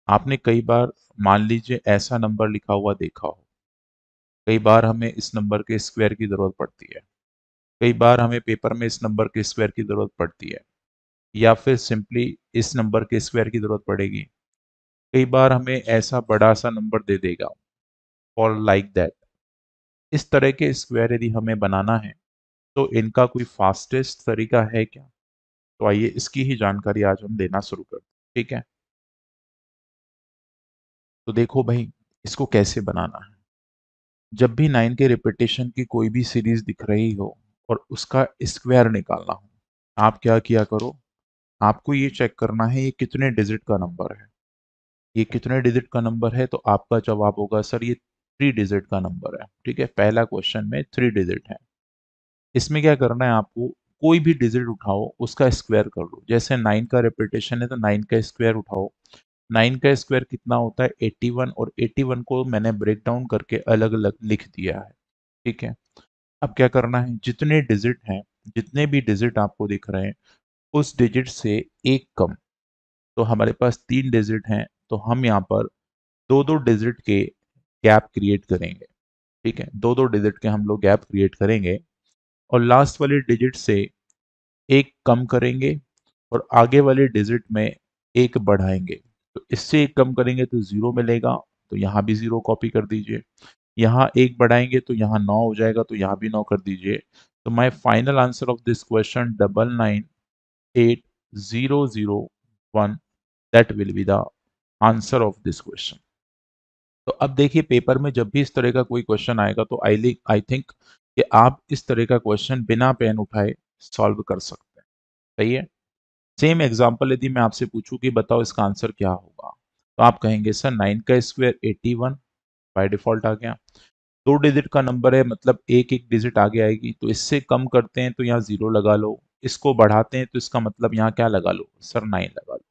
आपने कई बार मान लीजिए ऐसा नंबर लिखा हुआ देखा हो, कई बार हमें इस नंबर के स्क्वायर की ज़रूरत पड़ती है, कई बार हमें पेपर में इस नंबर के स्क्वायर की ज़रूरत पड़ती है, या फिर सिंपली इस नंबर के स्क्वायर की ज़रूरत पड़ेगी। कई बार हमें ऐसा बड़ा सा नंबर दे देगा और लाइक दैट। इस तरह के स्क्वायर यदि हमें बनाना है तो इनका कोई फास्टेस्ट तरीका है क्या? तो आइए इसकी ही जानकारी आज हम देना शुरू करते हैं, ठीक है? तो देखो भाई, इसको कैसे बनाना है। जब भी 9 के रिपीटेशन की कोई भी सीरीज दिख रही हो और उसका स्क्वायर निकालना हो, आप क्या किया करो, आपको ये चेक करना है ये कितने डिजिट का नंबर है। ये कितने डिजिट का नंबर है तो आपका जवाब होगा सर ये 3 डिजिट का नंबर है, ठीक है? पहला क्वेश्चन में 3 डिजिट है। इसमें क्या करना है आपको, कोई भी डिजिट उठाओ उसका स्क्वायर कर लो। जैसे 9 का रिपीटेशन है तो 9 का स्क्वायर उठाओ। 9 का स्क्वायर कितना होता है 81, और 81 को मैंने ब्रेक डाउन करके अलग अलग लिख दिया है, ठीक है? अब क्या करना है, जितने डिजिट हैं, जितने भी डिजिट आपको दिख रहे हैं उस डिजिट से एक कम। तो हमारे पास 3 डिजिट हैं तो हम यहाँ पर दो दो डिजिट के गैप क्रिएट करेंगे, ठीक है? दो दो डिजिट के हम लोग गैप क्रिएट करेंगे और लास्ट वाले डिजिट से एक कम करेंगे और आगे वाले डिजिट में एक बढ़ाएंगे। तो इससे एक कम करेंगे तो जीरो मिलेगा, तो यहाँ भी जीरो कॉपी कर दीजिए। यहाँ एक बढ़ाएंगे तो यहाँ 9 हो जाएगा, तो यहाँ भी 9 कर दीजिए। तो my final answer of this question 998001, that will be the answer of this question. तो अब देखिए, पेपर में जब भी इस तरह का कोई क्वेश्चन आएगा तो आई थिंक कि आप इस तरह का क्वेश्चन बिना पेन उठाए सॉल्व कर सकते हैं। सही है? सेम एग्जाम्पल यदि मैं आपसे पूछूं कि बताओ इसका आंसर क्या होगा, तो आप कहेंगे सर 9 का स्क्वायर 81, बाय डिफॉल्ट आ गया। दो डिजिट का नंबर है मतलब एक एक डिजिट आगे आएगी, तो इससे कम करते हैं तो यहाँ जीरो लगा लो, इसको बढ़ाते हैं तो इसका मतलब यहाँ क्या लगा लो सर 9 लगा लो।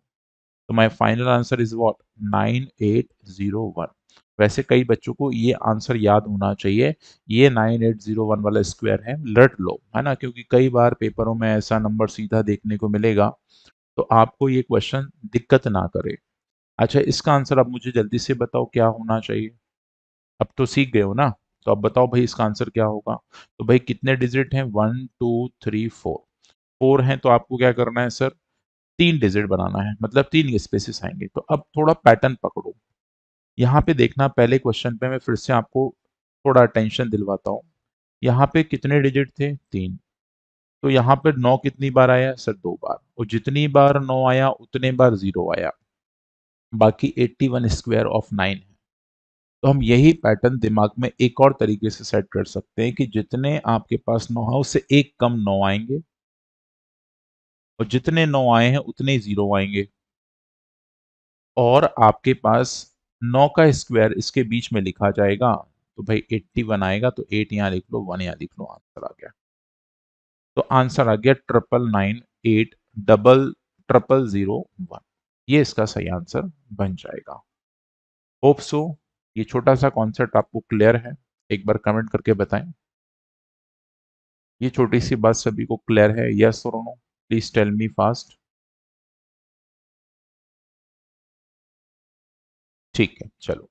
तो my final answer is what 9801। वैसे कई बच्चों को ये आंसर याद होना चाहिए, ये 9801 वाला स्क्वायर है, रट लो, है ना? क्योंकि कई बार पेपरों में ऐसा नंबर सीधा देखने को मिलेगा, तो आपको ये क्वेश्चन दिक्कत ना करे। अच्छा, इसका आंसर अब मुझे जल्दी से बताओ क्या होना चाहिए। अब तो सीख गए हो ना, तो अब बताओ भाई इसका आंसर क्या होगा। तो भाई कितने डिजिट हैं, 1 2 3 4। 4 हैं तो आपको क्या करना है सर, 3 डिजिट बनाना है, मतलब 3 स्पेसिस आएंगे। तो अब थोड़ा पैटर्न पकड़ो, यहाँ पे देखना, पहले क्वेश्चन पे मैं फिर से आपको थोड़ा अटेंशन दिलवाता हूँ। यहाँ पे कितने डिजिट थे, 3। तो यहाँ पर 9 कितनी बार आया सर, 2 बार, और जितनी बार 9 आया उतने बार 0 आया, बाकी 81 स्क्वायर ऑफ 9 है। तो हम यही पैटर्न दिमाग में एक और तरीके से सेट कर सकते हैं कि जितने आपके पास 9 है उससे एक कम 9 आएंगे, और जितने 9 आए हैं उतने ही 0 आएंगे, और आपके पास 9 का स्क्वायर इसके बीच में लिखा जाएगा। तो भाई 81 आएगा, तो 8 यहाँ लिख लो, 1 यहाँ लिख लो, आंसर आ गया। तो आंसर आ गया 9998000001। ये इसका सही आंसर बन जाएगा। होप सो ये छोटा सा कॉन्सेप्ट आपको क्लियर है, एक बार कमेंट करके बताएं। ये छोटी सी बात सभी को क्लियर है, यस और no? Please tell me fast. ठीक है, चलो।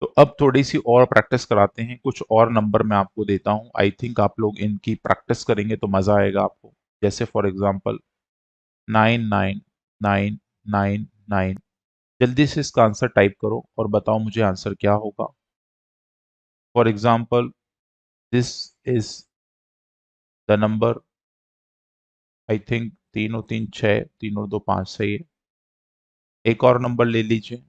तो अब थोड़ी सी और प्रैक्टिस कराते हैं, कुछ और नंबर मैं आपको देता हूं, आई थिंक आप लोग इनकी प्रैक्टिस करेंगे तो मजा आएगा आपको। जैसे फॉर एग्जांपल 999999। जल्दी से इसका आंसर टाइप करो और बताओ मुझे आंसर क्या होगा। For example this is the number, I think 3 और 3 6, 3 और 2 5 सही है। एक और नंबर ले लीजिए।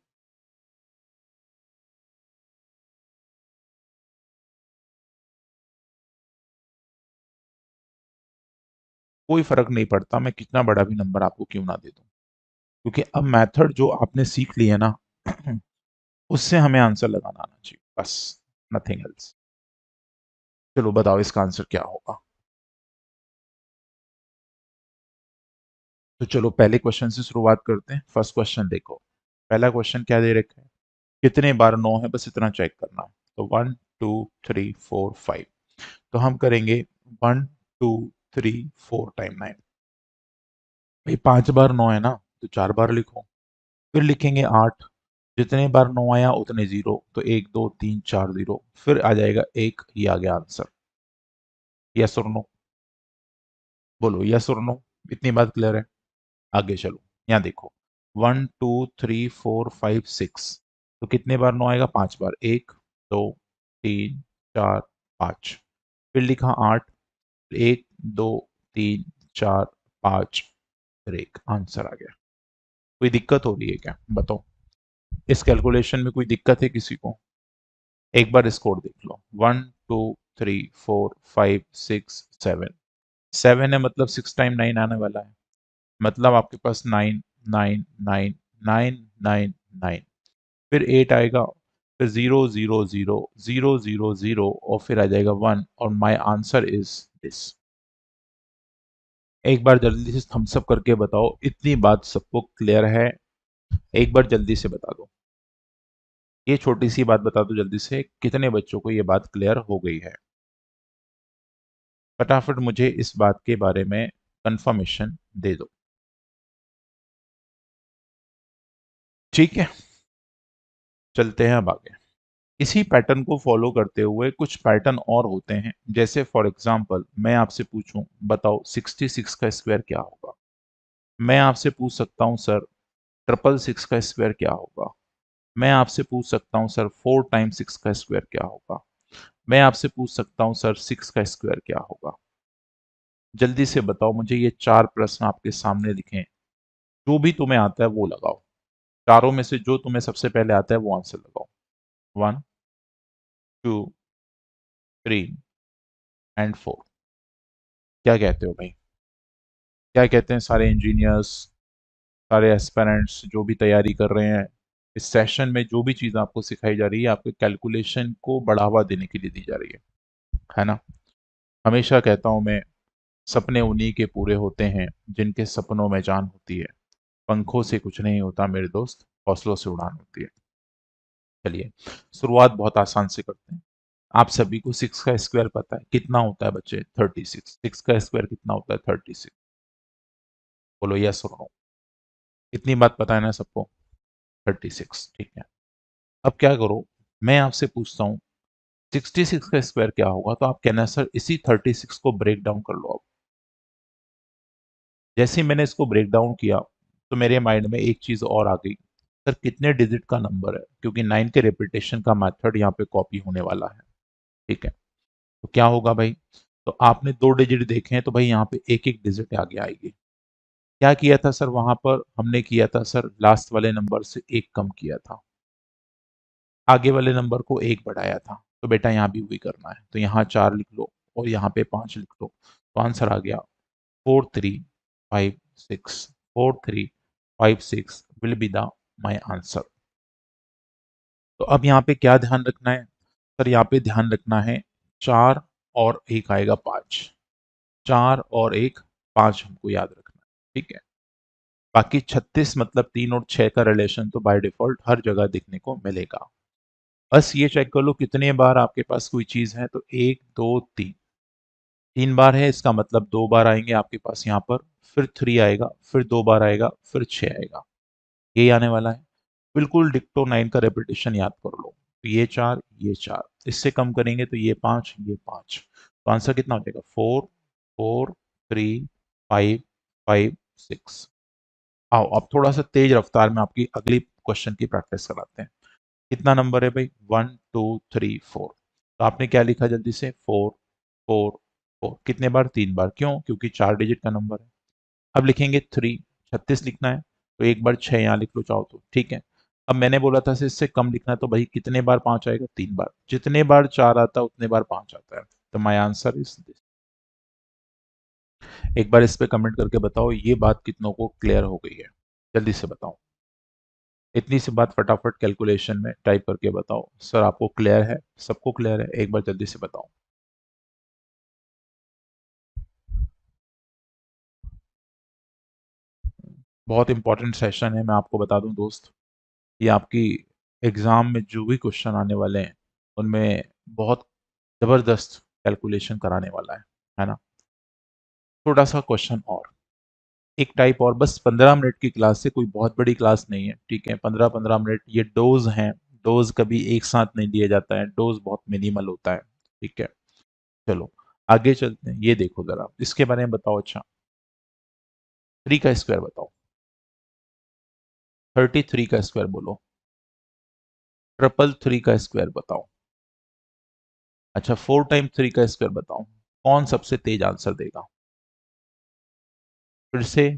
कोई फर्क नहीं पड़ता, मैं कितना बड़ा भी नंबर आपको क्यों ना दे दूं, क्योंकि अब मेथड जो आपने सीख ली है ना उससे हमें आंसर लगाना आना चाहिए, बस, नथिंग एल्स। चलो बताओ इसका आंसर क्या होगा। तो चलो पहले क्वेश्चन से शुरुआत करते हैं। फर्स्ट क्वेश्चन देखो, पहला क्वेश्चन क्या दे रखा है, कितने बार 9 है, बस इतना चेक करना है। तो 1 2 3 4 5। तो हम करेंगे 1 2 3 4 टाइम 9। भाई 5 बार 9 है ना, तो 4 बार लिखो। फिर लिखेंगे 8, जितने बार 9 आया उतने जीरो, तो 1 2 3 4 जीरो, फिर आ जाएगा 1, ये आ गया आंसर। यस और नो, बोलो यस और नो। इतनी बात क्लियर है? आगे चलो, यहाँ देखो 1 2 3 4 5 6, तो कितने बार 9 आएगा? 5 बार, 1 2 3 4 5, फिर लिखा 8, 1 2 3 4 5, फिर 1, आंसर आ गया। कोई दिक्कत हो रही है क्या बताओ? इस कैलकुलेशन में कोई दिक्कत है किसी को? एक बार स्कोर देख लो, 1 2 3 4 5 6 7, 7 है मतलब 6 टाइम 9 आने वाला है, मतलब आपके पास 9 9 9 9 9 9, फिर 8 आएगा, फिर 0 0 0 0 0 0 और फिर आ जाएगा 1, और माय आंसर इज दिस। एक बार जल्दी से थम्स अप करके बताओ, इतनी बात सबको क्लियर है? एक बार जल्दी से बता दो, ये छोटी सी बात बता दो जल्दी से, कितने बच्चों को ये बात क्लियर हो गई है? फटाफट मुझे इस बात के बारे में कंफर्मेशन दे दो। ठीक है, चलते हैं अब आगे। इसी पैटर्न को फॉलो करते हुए कुछ पैटर्न और होते हैं, जैसे फॉर एग्जांपल मैं आपसे पूछूं, बताओ 66 का स्क्वायर क्या होगा? मैं आपसे पूछ सकता हूं सर 666 का स्क्वायर क्या होगा? मैं आपसे पूछ सकता हूं सर 4 टाइम्स 6 का स्क्वायर क्या होगा? मैं आपसे पूछ सकता हूं सर 6 का स्क्वायर क्या होगा? जल्दी से बताओ मुझे, ये चार प्रश्न आपके सामने लिखे, जो भी तुम्हें आता है वो लगाओ, चारों में से जो तुम्हें सबसे पहले आता है वो आंसर लगाओ। 1 2 3 एंड 4। क्या कहते हो भाई? क्या कहते हैं सारे इंजीनियर्स, सारे एस्पिरेंट्स जो भी तैयारी कर रहे हैं? इस सेशन में जो भी चीज़ आपको सिखाई जा रही है, आपके कैलकुलेशन को बढ़ावा देने के लिए दी जा रही है ना? हमेशा कहता हूं मैं, सपने उन्हीं के पूरे होते हैं जिनके सपनों में जान होती है। पंखों से कुछ नहीं होता मेरे दोस्त, हौसलों से उड़ान होती है। चलिए, शुरुआत बहुत आसान से करते हैं। आप सभी को 6 का स्क्वायर पता है कितना होता है बच्चे? 36। 6 का स्क्वायर कितना होता है? 36। बोलो यस और नो। इतनी बात पता है ना सबको? 36, ठीक है। अब क्या करो, मैं आपसे पूछता हूँ 66 का स्क्वायर क्या होगा, तो आप कहना सर इसी 36 को ब्रेक डाउन कर लो। अब जैसे ही मैंने इसको ब्रेक डाउन किया, तो मेरे माइंड में एक चीज और आ गई, सर कितने डिजिट का नंबर है, क्योंकि 9 के रिपीटेशन का मेथड यहाँ पे कॉपी होने वाला है। ठीक है, तो क्या होगा भाई? तो आपने 2 डिजिट देखे हैं, तो भाई यहाँ पे एक एक डिजिट आगे आएगी। क्या किया था सर वहां पर? हमने किया था सर लास्ट वाले नंबर से एक कम किया था, आगे वाले नंबर को एक बढ़ाया था। तो बेटा यहाँ भी वही करना है, तो यहाँ 4 लिख लो और यहाँ पे 5 लिख लो, तो आंसर आ गया 4356। 4356 will be the my answer. तो अब यहाँ पे क्या ध्यान रखना है सर? यहाँ पे ध्यान रखना है 4 और 1 आएगा 5, 4 और 1 5 हमको याद रखना है। ठीक है, बाकी 36 मतलब 3 और 6 का रिलेशन तो बाय डिफॉल्ट हर जगह दिखने को मिलेगा। बस ये चेक कर लो कितने बार आपके पास कोई चीज है, तो 1 2 3, 3 बार है, इसका मतलब 2 बार आएंगे आपके पास यहाँ पर, फिर 3 आएगा, फिर 2 बार आएगा, फिर 6 आएगा, यही आने वाला है। बिल्कुल डिक्टो 9 का रेपिटेशन याद कर लो, तो ये 4 ये 4, इससे कम करेंगे तो ये 5 ये 5, तो आंसर कितना हो जाएगा? 4 4 3 5 5 6। आओ अब थोड़ा सा तेज रफ्तार में आपकी अगली क्वेश्चन की प्रैक्टिस कराते हैं। कितना नंबर है भाई? 1 2 3 4, तो आपने क्या लिखा जल्दी से? 4 4 4, कितने बार? 3 बार। क्यों? क्योंकि 4 डिजिट का नंबर है। अब लिखेंगे 3, 36 लिखना है, तो एक बार 6 यहाँ लिख लो चाहो तो, ठीक है। अब मैंने बोला था इससे कम लिखना है, तो भाई कितने बार 5 आएगा? 3 बार। जितने बार 4 आता है उतने बार 5 आता है, तो माई आंसर इज दिस। एक बार इस पे कमेंट करके बताओ ये बात कितनों को क्लियर हो गई है, जल्दी से बताओ। इतनी सी बात फटाफट कैलकुलेशन में टाइप करके बताओ, सर आपको क्लियर है? सबको क्लियर है? एक बार जल्दी से बताओ। बहुत इंपॉर्टेंट सेशन है, मैं आपको बता दूं दोस्त, ये आपकी एग्जाम में जो भी क्वेश्चन आने वाले हैं उनमें बहुत जबरदस्त कैलकुलेशन कराने वाला है ना? छोटा सा क्वेश्चन और, एक टाइप और, बस 15 मिनट की क्लास से, कोई बहुत बड़ी क्लास नहीं है, ठीक है। 15-15 मिनट ये डोज हैं। डोज कभी एक साथ नहीं दिया जाता है, डोज बहुत मिनिमल होता है, ठीक है। चलो आगे चलते हैं, ये देखो जरा इसके बारे में बताओ। अच्छा, 3 का स्क्वायर बताओ। 33 का स्क्वायर बोलो। 333 का स्क्वायर बताओ। अच्छा, 4 टाइम 3 का स्क्वायर बताओ। कौन सबसे तेज आंसर देगा? फिर से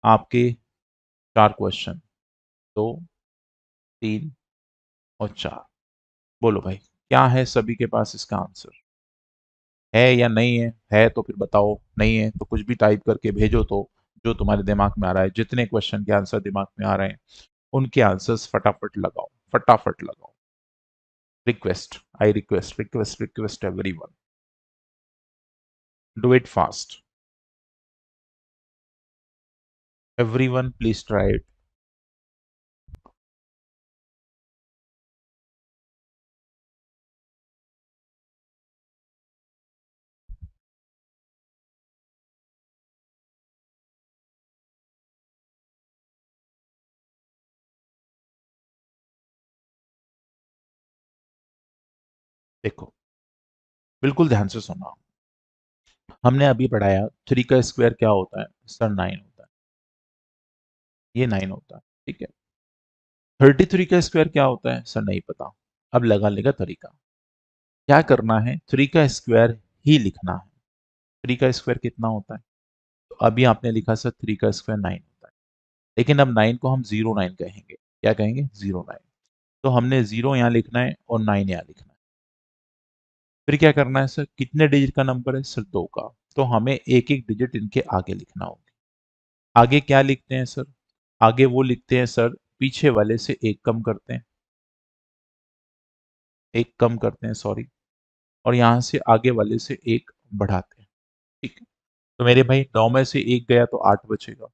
आपके 4 क्वेश्चन, 2, 3 और 4। बोलो भाई, क्या है सभी के पास इसका आंसर? है या नहीं है? है तो फिर बताओ, नहीं है तो कुछ भी टाइप करके भेजो। तो जो तुम्हारे दिमाग में आ रहा है, जितने क्वेश्चन के आंसर दिमाग में आ रहे हैं, उनके आंसर्स फटाफट लगाओ, फटाफट लगाओ। Request, I request request request everyone, do it fast. Everyone please try it. देखो, बिल्कुल ध्यान से सुना। हमने अभी पढ़ाया 3 का स्क्वायर क्या होता है सर? 9 होता है। ये 9 होता है, ठीक है। 33 का स्क्वायर क्या होता है सर? नहीं पता। अब लगाने का तरीका क्या करना है, 3 का स्क्वायर ही लिखना है। 3 का स्क्वायर कितना होता है? तो अभी आपने लिखा सर 3 का स्क्वायर 9 होता है, लेकिन अब 9 को हम 09 कहेंगे। क्या कहेंगे? 09। तो हमने 0 यहाँ लिखना है और 9 यहाँ लिखना है। फिर क्या करना है सर? कितने डिजिट का नंबर है सर? 2 का। तो हमें एक एक डिजिट इनके आगे लिखना होगा। आगे क्या लिखते हैं सर? आगे वो लिखते हैं सर, पीछे वाले से एक कम करते हैं, एक कम करते हैं, सॉरी। और यहाँ से आगे वाले से एक बढ़ाते हैं, ठीक है। तो मेरे भाई 9 में से एक गया तो 8 बचेगा।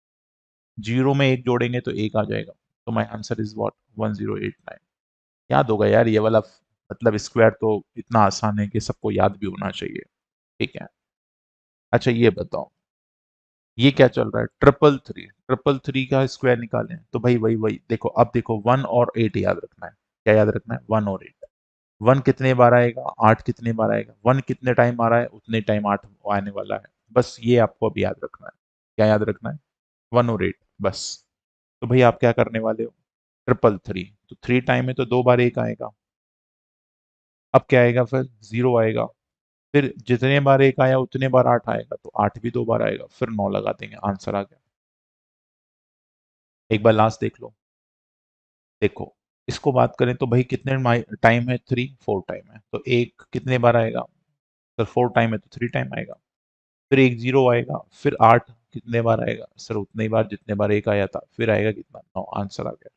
0 में एक जोड़ेंगे तो एक आ जाएगा। तो माई आंसर इज वॉट? 1089। याद होगा यार ये वाला, मतलब स्क्वायर तो इतना आसान है कि सबको याद भी होना चाहिए, ठीक है। अच्छा ये बताओ, ये क्या चल रहा है? 333। 333 का स्क्वायर निकालें तो भाई वही वही देखो। अब देखो 1 और 8 याद रखना है। क्या याद रखना है? 1 और 8। 1 कितने बार आएगा? 8 कितने बार आएगा? 1 कितने टाइम आ रहा है? उतने टाइम 8 आने वाला है। बस ये आपको अब याद रखना है। क्या याद रखना है? 1 और 8, बस। तो भाई आप क्या करने वाले हो? 333, तो 3 टाइम है तो 2 बार 1 आएगा। अब क्या आएगा फिर? 0 आएगा। फिर जितने बार 1 आया उतने बार 8 आएगा, तो 8 भी 2 बार आएगा, फिर 9 लगा देंगे, आंसर आ गया। एक बार लास्ट देख लो। देखो, इसको बात करें तो भाई कितने टाइम है? 4 टाइम है, तो एक कितने बार आएगा सर? 4 टाइम है तो 3 टाइम आएगा। फिर एक 0 आएगा। फिर 8 कितने बार आएगा सर? उतने ही बार जितने बार 1 आया था। फिर आएगा कितना? 9, आंसर आ गया।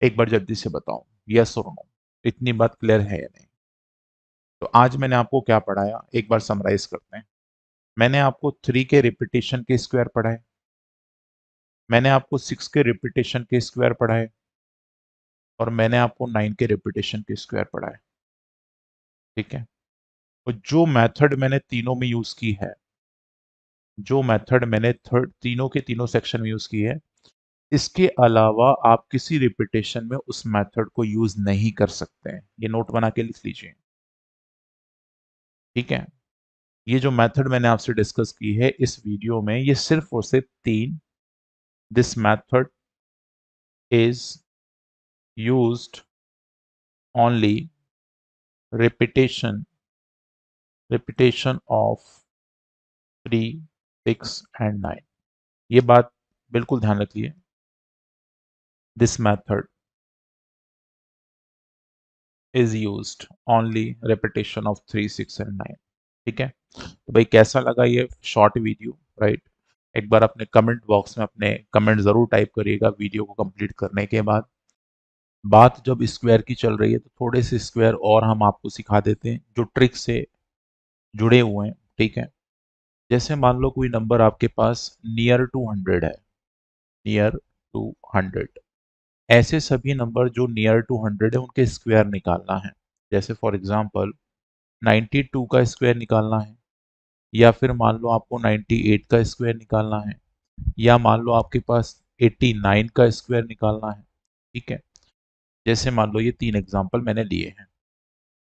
एक बार जल्दी से बताओ, यस और नो। इतनी बात क्लियर है या नहीं? तो आज मैंने आपको क्या पढ़ाया, एक बार समराइज करते हैं। मैंने आपको 3 के रिपीटेशन के स्क्वायर पढ़ाए, मैंने आपको 6 के रिपीटेशन के स्क्वायर पढ़ाए, और मैंने आपको 9 के रिपीटेशन के स्क्वायर पढ़ाए, ठीक है। और जो मेथड मैंने तीनों में यूज की है, जो मेथड मैंने थर्ड तीनों के तीनों सेक्शन में यूज की है, इसके अलावा आप किसी रिपीटेशन में उस मेथड को यूज नहीं कर सकते हैं। ये नोट बना के लिख लीजिए, ठीक है। ये जो मेथड मैंने आपसे डिस्कस की है इस वीडियो में, ये सिर्फ और सिर्फ 3, this method is used only repetition repetition of 3, 6 and 9। ये बात बिल्कुल ध्यान रखिए। This method is used only repetition of 3, 6 and 9, ठीक है। तो भाई कैसा लगा ये शॉर्ट वीडियो, राइट? एक बार अपने कमेंट बॉक्स में अपने कमेंट जरूर टाइप करिएगा वीडियो को कंप्लीट करने के बाद। बात जब स्क्वायर की चल रही है तो थोड़े से स्क्वायर और हम आपको सिखा देते हैं जो ट्रिक से जुड़े हुए हैं, ठीक है। जैसे मान लो कोई नंबर आपके पास नियर टू 100 है, नियर टू 100। ऐसे सभी नंबर जो नियर टू 100 है उनके स्क्वायर निकालना है। जैसे फॉर एग्जांपल 92 का स्क्वायर निकालना है, या फिर मान लो आपको 98 का स्क्वायर निकालना है, या मान लो आपके पास 89 का स्क्वायर निकालना है। ठीक है, जैसे मान लो ये 3 एग्जाम्पल मैंने लिए हैं।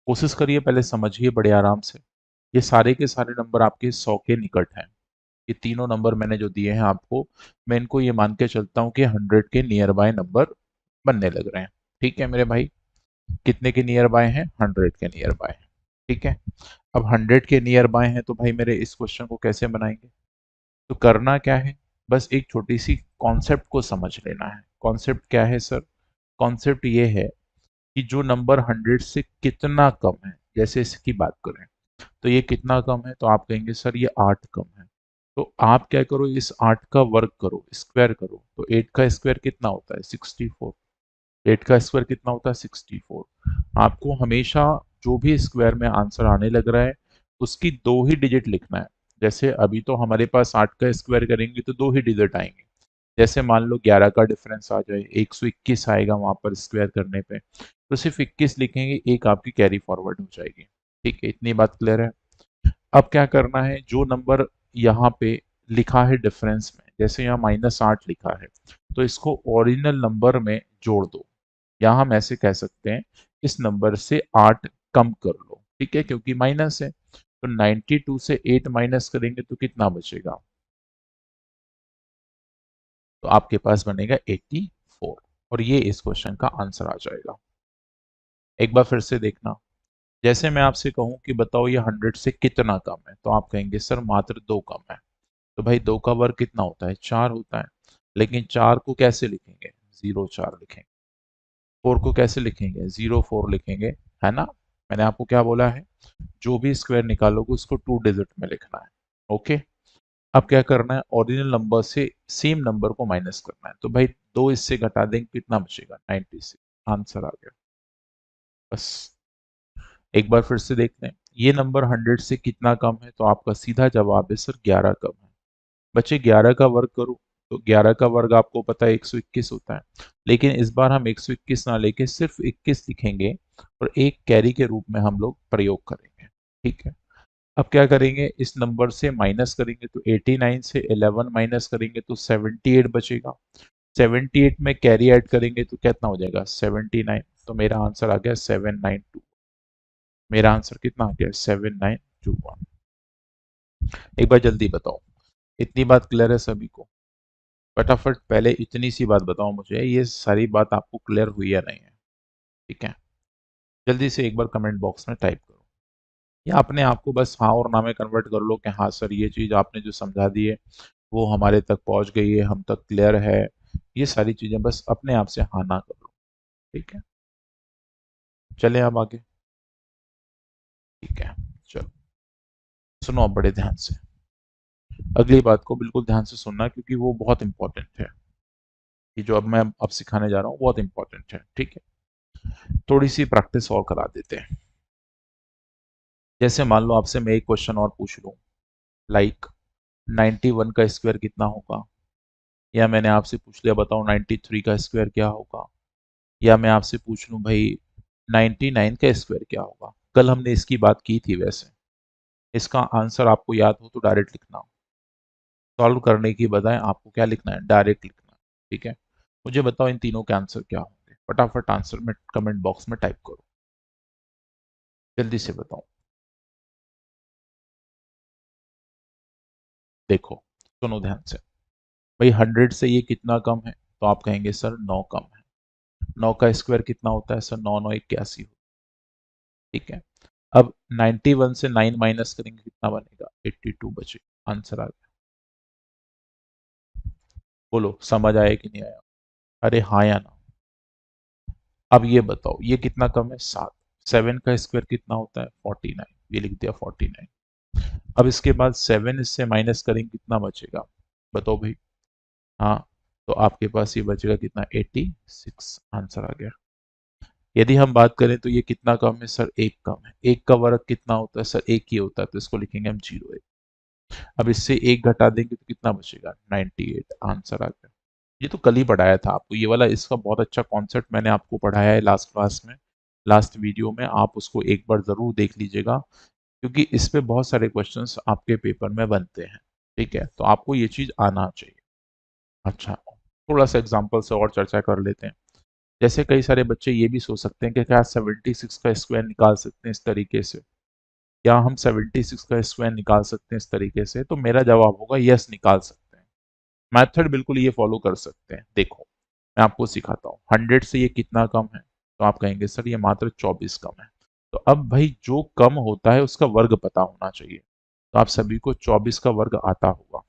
कोशिश करिए पहले समझिए बड़े आराम से। ये सारे के सारे नंबर आपके 100 के निकट हैं। ये तीनों नंबर मैंने जो दिए हैं आपको, मैं इनको ये मान के चलता हूँ कि 100 के नियर बाय नंबर बनने लग रहे हैं। ठीक है मेरे भाई, कितने के नियर बाय हैं? 100 के नियर बाय हैं। ठीक है, अब 100 के नियर बाय हैं तो भाई मेरे इस क्वेश्चन को कैसे बनाएंगे? तो करना क्या है, बस एक छोटी सी कॉन्सेप्ट को समझ लेना है। कॉन्सेप्ट क्या है सर? कॉन्सेप्ट ये है कि जो नंबर 100 से कितना कम है, जैसे इसकी बात करें तो ये कितना कम है, तो आप कहेंगे सर ये 8 कम है। तो आप क्या करो, इस 8 का वर्ग करो, स्क्वायर करो। तो 8 का स्क्वायर कितना होता है? 64। 8 का स्क्वायर कितना होता है? 64। आपको हमेशा जो भी स्क्वायर में आंसर आने लग रहा है उसकी 2 ही डिजिट लिखना है। जैसे अभी तो हमारे पास 8 का स्क्वायर करेंगे तो 2 ही डिजिट आएंगे। जैसे मान लो 11 का डिफरेंस आ जाए, 121 आएगा वहां पर स्क्वायर करने पे, तो सिर्फ 21 लिखेंगे, एक आपकी कैरी फॉरवर्ड हो जाएगी। ठीक है, इतनी बात क्लियर है? अब क्या करना है, जो नंबर यहाँ पे लिखा है डिफरेंस में, जैसे यहाँ -8 लिखा है, तो इसको ओरिजिनल नंबर में जोड़ दो। या हम ऐसे कह सकते हैं, इस नंबर से 8 कम कर लो। ठीक है, क्योंकि माइनस है। तो 92 से 8 माइनस करेंगे तो कितना बचेगा? तो आपके पास बनेगा 84, और ये इस क्वेश्चन का आंसर आ जाएगा। एक बार फिर से देखना, जैसे मैं आपसे कहूं कि बताओ ये 100 से कितना कम है, तो आप कहेंगे सर मात्र 2 कम है। तो भाई 2 का वर्ग कितना होता है? 4 होता है। लेकिन 4 को कैसे लिखेंगे? 04 लिखेंगे। 4 को कैसे लिखेंगे? 04 लिखेंगे। है ना? मैंने आपको क्या बोला है, जो भी स्क्वायर निकालोगे उसको 2 डिजिट में लिखना है। ओके, अब क्या करना है, ओरिजिनल नंबर से सेम नंबर को माइनस करना है। तो भाई 2 इससे घटा देंगे, कितना बचेगा? 96। आंसर आ गया। बस, एक बार फिर से देखते हैं, ये नंबर 100 से कितना कम है, तो आपका सीधा जवाब है सर 11 कम है। बच्चे 11 का वर्ग करो, तो 11 का वर्ग आपको पता है 121 होता है। लेकिन इस बार हम 121 ना लेके सिर्फ 21 लिखेंगे, और एक कैरी के रूप में हम लोग प्रयोग करेंगे। ठीक है, अब क्या करेंगे, इस नंबर से माइनस करेंगे, तो 89 से 11 माइनस करेंगे तो 78 बचेगा। 78 में कैरी ऐड करेंगे तो कितना हो जाएगा? 79। तो मेरा आंसर आ गया 792। मेरा आंसर कितना आ गया? 7921। एक बार जल्दी बताओ, इतनी बात क्लियर है सभी को? फटाफट पहले इतनी सी बात बताओ मुझे, ये सारी बात आपको क्लियर हुई या नहीं है? ठीक है, जल्दी से एक बार कमेंट बॉक्स में टाइप करो, या अपने आप को बस हाँ और ना में कन्वर्ट कर लो कि हाँ सर ये चीज़ आपने जो समझा दी है वो हमारे तक पहुंच गई है, हम तक क्लियर है। ये सारी चीज़ें बस अपने आप से हाँ ना कर लो। ठीक है, चलें अब आगे। ठीक है, चलो सुनो अब बड़े ध्यान से। अगली बात को बिल्कुल ध्यान से सुनना, क्योंकि वो बहुत इंपॉर्टेंट है। ये जो अब मैं अब सिखाने जा रहा हूँ बहुत इंपॉर्टेंट है। ठीक है, थोड़ी सी प्रैक्टिस और करा देते हैं। जैसे मान लो आपसे मैं एक क्वेश्चन और पूछ लूँ, लाइक 91 का स्क्वायर कितना होगा? या मैंने आपसे पूछ लिया बताओ 93 का स्क्वायर क्या होगा? या मैं आपसे पूछ लूँ भाई 99 का स्क्वायर क्या होगा? कल हमने इसकी बात की थी वैसे। इसका आंसर आपको याद हो तो डायरेक्ट लिखना। सॉल्व करने की बजाय आपको क्या लिखना है? डायरेक्ट लिखना। ठीक है, मुझे बताओ इन तीनों के आंसर क्या होंगे? फटाफट आंसर में कमेंट बॉक्स में टाइप करो, जल्दी से बताओ। देखो, सुनो ध्यान से। भाई 100 से ये कितना कम है? तो आप कहेंगे सर 9 कम है। 9 का स्क्वायर कितना होता है? सर 9 9 81। ठीक है, अब 91 से 9 माइनस करेंगे, कितना बनेगा? 82 बचे। आंसर आ गया। बोलो समझ आया कि नहीं आया? अरे हाँ या ना? अब ये बताओ ये कितना कम है? 7। 7 का स्क्वायर कितना होता है? 49। ये लिख दिया 49। अब इसके बाद 7 इससे माइनस करेंगे, कितना बचेगा? बताओ भाई। हाँ, तो आपके पास ये बचेगा कितना? 86। आंसर आ गया। यदि हम बात करें तो ये कितना कम है? सर 1 कम है। 1 का वर्ग कितना होता है? सर 1 ही होता है, तो इसको लिखेंगे हम 0। अब इससे 1 घटा देंगे तो कितना बचेगा? 98। आंसर आ गया। ये तो कल ही पढ़ाया था आपको, ये वाला इसका बहुत अच्छा कॉन्सेप्ट मैंने आपको पढ़ाया है लास्ट क्लास में, लास्ट वीडियो में। आप उसको एक बार ज़रूर देख लीजिएगा। क्योंकि इस पे बहुत सारे क्वेश्चंस आपके पेपर में बनते हैं। ठीक है, तो आपको ये चीज आना चाहिए। अच्छा, थोड़ा सा एग्जांपल से और चर्चा कर लेते हैं। जैसे कई सारे बच्चे ये भी सोच सकते हैं कि क्या 76 का स्क्वायर निकाल सकते हैं इस तरीके से, क्या हम 76 का स्क्वायर निकाल सकते हैं इस तरीके से? तो मेरा जवाब होगा यस, निकाल सकते हैं। मेथड बिल्कुल ये फॉलो कर सकते हैं। देखो, मैं आपको सिखाता हूँ। 100 से ये कितना कम है? तो आप कहेंगे सर ये मात्र 24 कम है। तो अब भाई जो कम होता है उसका वर्ग पता होना चाहिए। तो आप सभी को 24 का वर्ग आता होगा।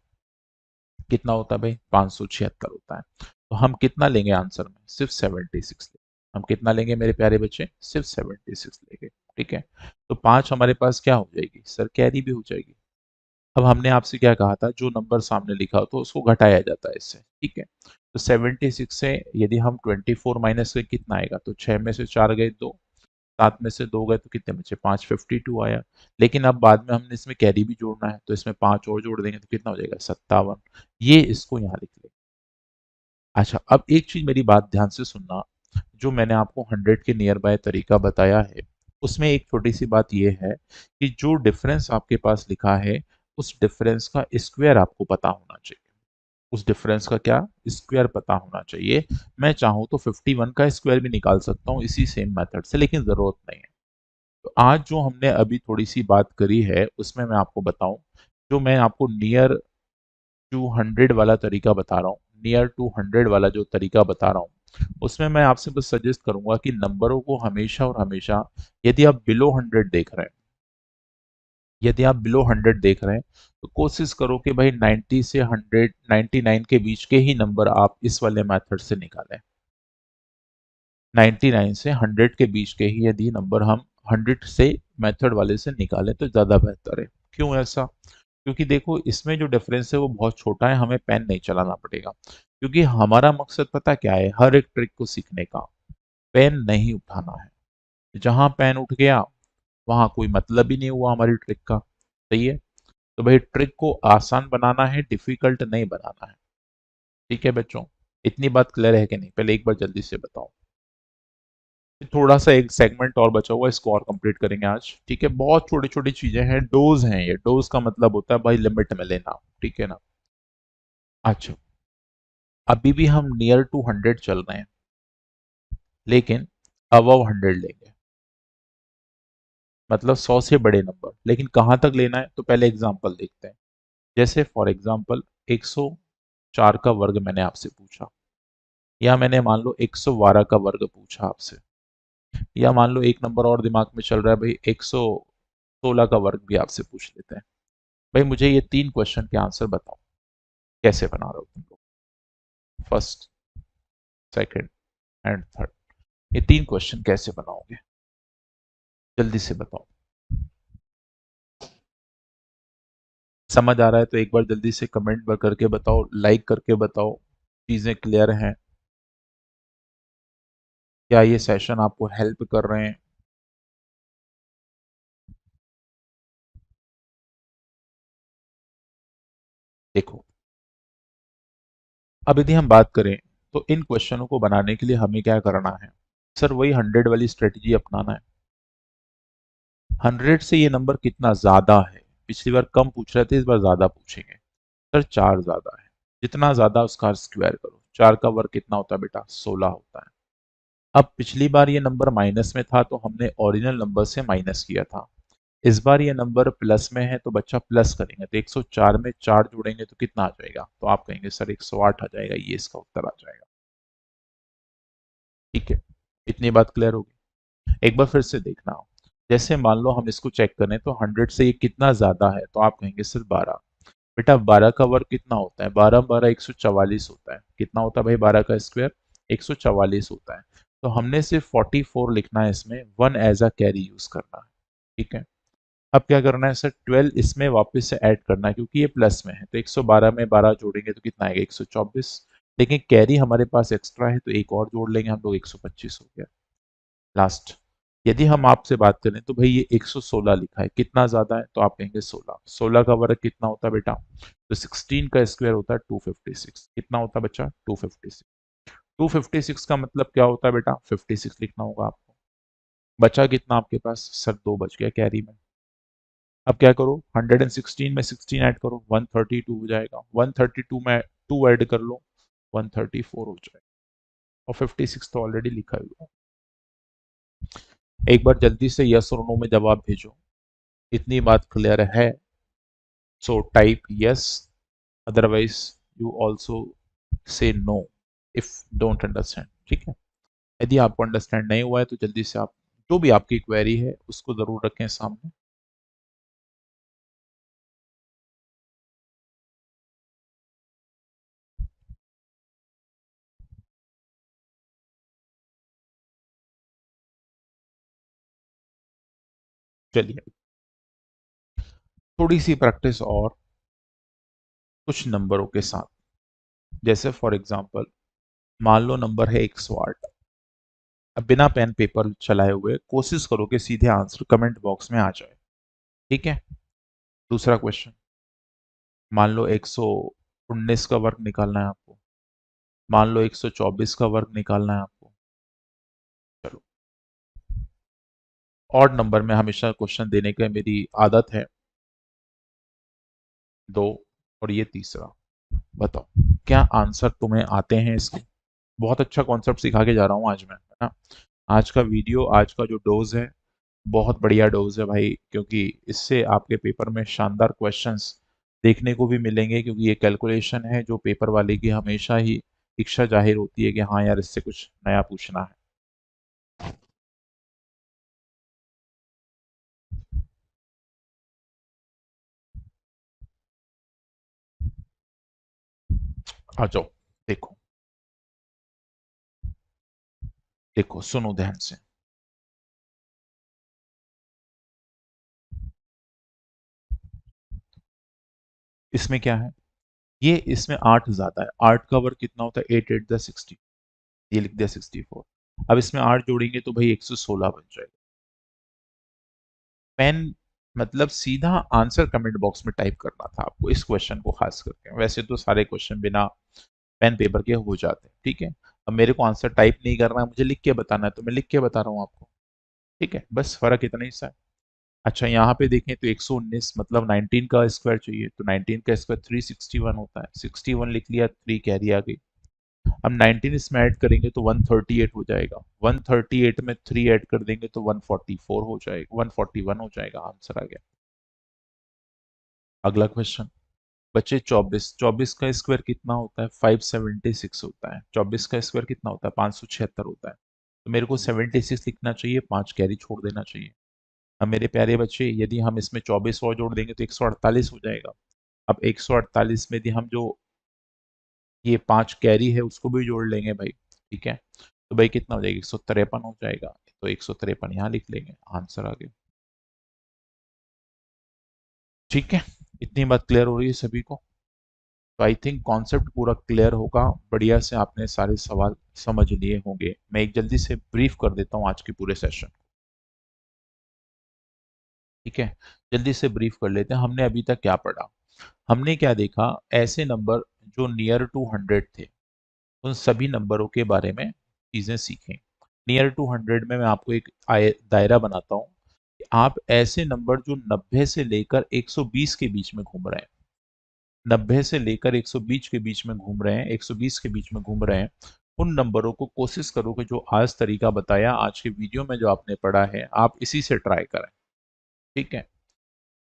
कितना होता है भाई? 576 होता है। तो हम कितना लेंगे आंसर में? सिर्फ 76 लेंगे। हम कितना लेंगे मेरे प्यारे बच्चे? सिर्फ 76 लेंगे। ठीक है, तो 5 हमारे पास क्या हो जाएगी सर? कैरी भी हो जाएगी। अब हमने आपसे क्या कहा था? जो नंबर सामने लिखा हो तो उसको घटाया जाता है इससे। ठीक है, तो 76 से यदि हम 24 माइनस करें कितना आएगा? तो 6 में से 4 गए 2, 7 में से 2 गए तो कितने बचे? 5, 52 आया। लेकिन अब बाद में हमने इसमें कैरी भी जोड़ना है, तो इसमें 5 और जोड़ देंगे तो कितना हो जाएगा? 57। ये इसको यहाँ लिख ले। अच्छा, अब एक चीज मेरी बात ध्यान से सुनना। जो मैंने आपको 100 के नियर बाय तरीका बताया है, उसमें एक छोटी सी बात यह है कि जो डिफरेंस आपके पास लिखा है, उस डिफरेंस का स्क्वायर आपको पता होना चाहिए। उस डिफरेंस का क्या? स्क्वायर पता होना चाहिए। मैं चाहूं तो 51 का स्क्वायर भी निकाल सकता हूं इसी सेम मेथड से, लेकिन जरूरत नहीं है। तो आज जो हमने अभी थोड़ी सी बात करी है उसमें मैं आपको बताऊं, जो मैं आपको नियर टू 100 वाला तरीका बता रहा हूँ, नियर टू 100 वाला जो तरीका बता रहा हूँ, उसमें मैं आपसे बस सजेस्ट करूंगा कि नंबरों को हमेशा और हमेशा, यदि आप बिलो 100 देख रहे हैं, यदि आप बिलो 100 देख रहे हैं, तो कोशिश करो कि भाई 90 से 100, 99 के बीच के ही नंबर आप इस वाले मेथड से निकालें। 99 से 100 के बीच के ही यदि नंबर हम 100 से मेथड वाले से निकालें तो ज़्यादा बेहतर है। क्यों ऐसा? क्योंकि देखो इसमें जो डिफरेंस है वो बहुत छोटा है, हमें पेन नहीं चलाना पड़ेगा। क्योंकि हमारा मकसद पता क्या है हर एक ट्रिक को सीखने का? पेन नहीं उठाना है। जहां पेन उठ गया वहां कोई मतलब ही नहीं हुआ हमारी ट्रिक का। सही है? तो भाई ट्रिक को आसान बनाना है, डिफिकल्ट नहीं बनाना है। ठीक है बच्चों, इतनी बात क्लियर है कि नहीं? पहले एक बार जल्दी से बताओ। थोड़ा सा एक सेगमेंट और बचा हुआ है, इसको और कंप्लीट करेंगे आज। ठीक है, बहुत छोटी छोटी चीजें हैं। डोज हैं ये। डोज का मतलब होता है भाई लिमिट में लेना। ठीक है ना? अच्छा, अभी भी हम नियर टू 100 चल रहे हैं, लेकिन अबव 100 लेंगे। मतलब 100 से बड़े नंबर, लेकिन कहाँ तक लेना है? तो पहले एग्जांपल देखते हैं। जैसे फॉर एग्जांपल 104 का वर्ग मैंने आपसे पूछा, या मैंने मान लो 112 का वर्ग पूछा आपसे, या मान लो एक नंबर और दिमाग में चल रहा है भाई 116 का वर्ग भी आपसे पूछ लेते हैं। भाई मुझे ये 3 क्वेश्चन के आंसर बताओ, कैसे बना रहे हो तुम लोग? फर्स्ट, सेकंड एंड थर्ड, ये 3 क्वेश्चन कैसे बनाओगे? जल्दी से बताओ। समझ आ रहा है तो एक बार जल्दी से कमेंट करके बताओ, लाइक करके बताओ। चीजें क्लियर हैं? क्या ये सेशन आपको हेल्प कर रहे हैं? देखो, अब यदि हम बात करें तो इन क्वेश्चनों को बनाने के लिए हमें क्या करना है? सर वही 100 वाली स्ट्रेटजी अपनाना है। 100 से ये नंबर कितना ज्यादा है? पिछली बार कम पूछ रहे थे, इस बार ज्यादा पूछेंगे। सर 4 ज्यादा है। जितना ज्यादा उसका स्क्वायर करो। 4 का वर्ग कितना होता है बेटा? 16 होता है। अब पिछली बार ये नंबर माइनस में था तो हमने ओरिजिनल नंबर से माइनस किया था। इस बार ये नंबर प्लस में है तो बच्चा प्लस करेंगे, तो 104 में 4 जोड़ेंगे तो कितना आ जाएगा? तो आप कहेंगे सर 108 आ जाएगा, ये इसका उत्तर आ जाएगा। ठीक है, इतनी बात क्लियर होगी? एक बार फिर से देखना। जैसे मान लो हम इसको चेक करें तो 100 से ये कितना ज्यादा है? तो आप कहेंगे सर 12। बेटा 12 का वर्ग कितना होता है? 12 12 144 होता है। कितना होता है भाई 12 का स्क्वायर? 144 होता है। तो हमने सिर्फ 44 लिखना है इसमें, one as a carry use करना है। ठीक है, अब क्या करना है सर? 12 इसमें वापस से ऐड करना है क्योंकि ये प्लस में है, तो 112 में 12 जोड़ेंगे तो कितना आएगा? 124। लेकिन कैरी हमारे पास एक्स्ट्रा है तो एक और जोड़ लेंगे हम लोग, 125 हो गया। लास्ट, यदि हम आपसे बात करें तो भाई ये 116 लिखा है, कितना ज्यादा है? तो आप कहेंगे 16। 16 का वर्ग कितना होता है बेटा? तो 16 का स्क्वायर होता है 256। कितना होता है बच्चा? 256। 256 का मतलब क्या होता है बेटा? 56 लिखना होगा आपको। बचा कितना आपके पास? सर 2 बच गया कैरी में। अब क्या करो, 116 में 16 ऐड करो, 132 हो जाएगा। 132 में 2 ऐड कर लो, 134 हो जाएगा। और 56 तो ऑलरेडी लिखा हुआ है। एक बार जल्दी से यस और नो में जवाब भेजो। इतनी बात क्लियर है? So type yes, otherwise you also say know if don't understand. ठीक है, यदि आपको अंडरस्टैंड नहीं हुआ है तो जल्दी से आप जो भी आपकी क्वेरी है उसको जरूर रखें सामने। चलिए, थोड़ी सी प्रैक्टिस और कुछ नंबरों के साथ। जैसे फॉर एग्जांपल मान लो नंबर है 108। अब बिना पेन पेपर चलाए हुए कोशिश करो कि सीधे आंसर कमेंट बॉक्स में आ जाए। ठीक है, दूसरा क्वेश्चन, मान लो 119 का वर्ग निकालना है आपको, मान लो 124 का वर्ग निकालना है आपको। चलो, ऑड नंबर में हमेशा क्वेश्चन देने की मेरी आदत है। दो, और ये तीसरा। बताओ क्या आंसर तुम्हें आते हैं इसके? बहुत अच्छा कॉन्सेप्ट सिखा के जा रहा हूँ आज मैं, है ना। आज का वीडियो, आज का जो डोज है, बहुत बढ़िया डोज है भाई, क्योंकि इससे आपके पेपर में शानदार क्वेश्चंस देखने को भी मिलेंगे। क्योंकि ये कैलकुलेशन है जो पेपर वाले की हमेशा ही इच्छा जाहिर होती है कि हाँ यार, इससे कुछ नया पूछना है। आ जाओ, देखो, देखो सुनो ध्यान से। इसमें क्या है, ये इसमें 8 ज्यादा है। 8 का वर्ग कितना होता है? 8 8 द 60, ये लिख दिया 64। अब इसमें 8 जोड़ेंगे तो भाई 116 बन जाएगा। पेन मतलब सीधा आंसर कमेंट बॉक्स में टाइप करना था आपको इस क्वेश्चन को खास करके। वैसे तो सारे क्वेश्चन बिना पेन पेपर के हो जाते हैं। ठीक है, अब मेरे को आंसर टाइप नहीं करना है, मुझे लिख के बताना है, तो मैं लिख के बता रहा हूँ आपको। ठीक है, बस फर्क इतना ही सा है। अच्छा, यहाँ पे देखें तो 119 मतलब 19 का स्क्वायर चाहिए, तो 19 का स्क्वायर 361 होता है। 61 लिख लिया, 3 कैरी आ गई। अब 19 इसमें ऐड करेंगे तो 138 हो जाएगा। 138 में 3 ऐड कर देंगे तो 144 हो जाएगा, 141 हो जाएगा। आंसर आ गया। अगला क्वेश्चन, बच्चे 24। 24 का स्क्वायर कितना होता है? 576 होता है। 24 का स्क्वायर कितना होता है? 576 होता है। तो मेरे को 76 लिखना चाहिए, 5 कैरी छोड़ देना चाहिए। अब मेरे प्यारे बच्चे, यदि हम इसमें 24 और जोड़ देंगे तो 148 हो जाएगा। अब 148 में यदि हम जो ये 5 कैरी है उसको भी जोड़ लेंगे भाई। ठीक है, तो भाई कितना हो जाएगा? 153 हो जाएगा। तो 153 यहाँ लिख लेंगे, आंसर आ गया। ठीक है, इतनी बात क्लियर हो रही है सभी को? तो आई थिंक कॉन्सेप्ट पूरा क्लियर होगा। बढ़िया से आपने सारे सवाल समझ लिए होंगे। मैं एक जल्दी से ब्रीफ कर देता हूँ आज के पूरे सेशन। ठीक है, जल्दी से ब्रीफ कर लेते हैं। हमने अभी तक क्या पढ़ा? हमने क्या देखा? ऐसे नंबर जो नियर टू 100 थे, उन सभी नंबरों के बारे में चीजें सीखें। नियर टू 100 में मैं आपको एक दायरा बनाता हूँ कि आप ऐसे नंबर जो 90 से लेकर 120 के बीच में घूम रहे हैं, 90 से लेकर 120 के बीच में घूम रहे हैं, 120 के बीच में घूम रहे हैं, उन नंबरों को कोशिश करो कि जो आज तरीका बताया, आज के वीडियो में जो आपने पढ़ा है, आप इसी से ट्राई करें। ठीक है,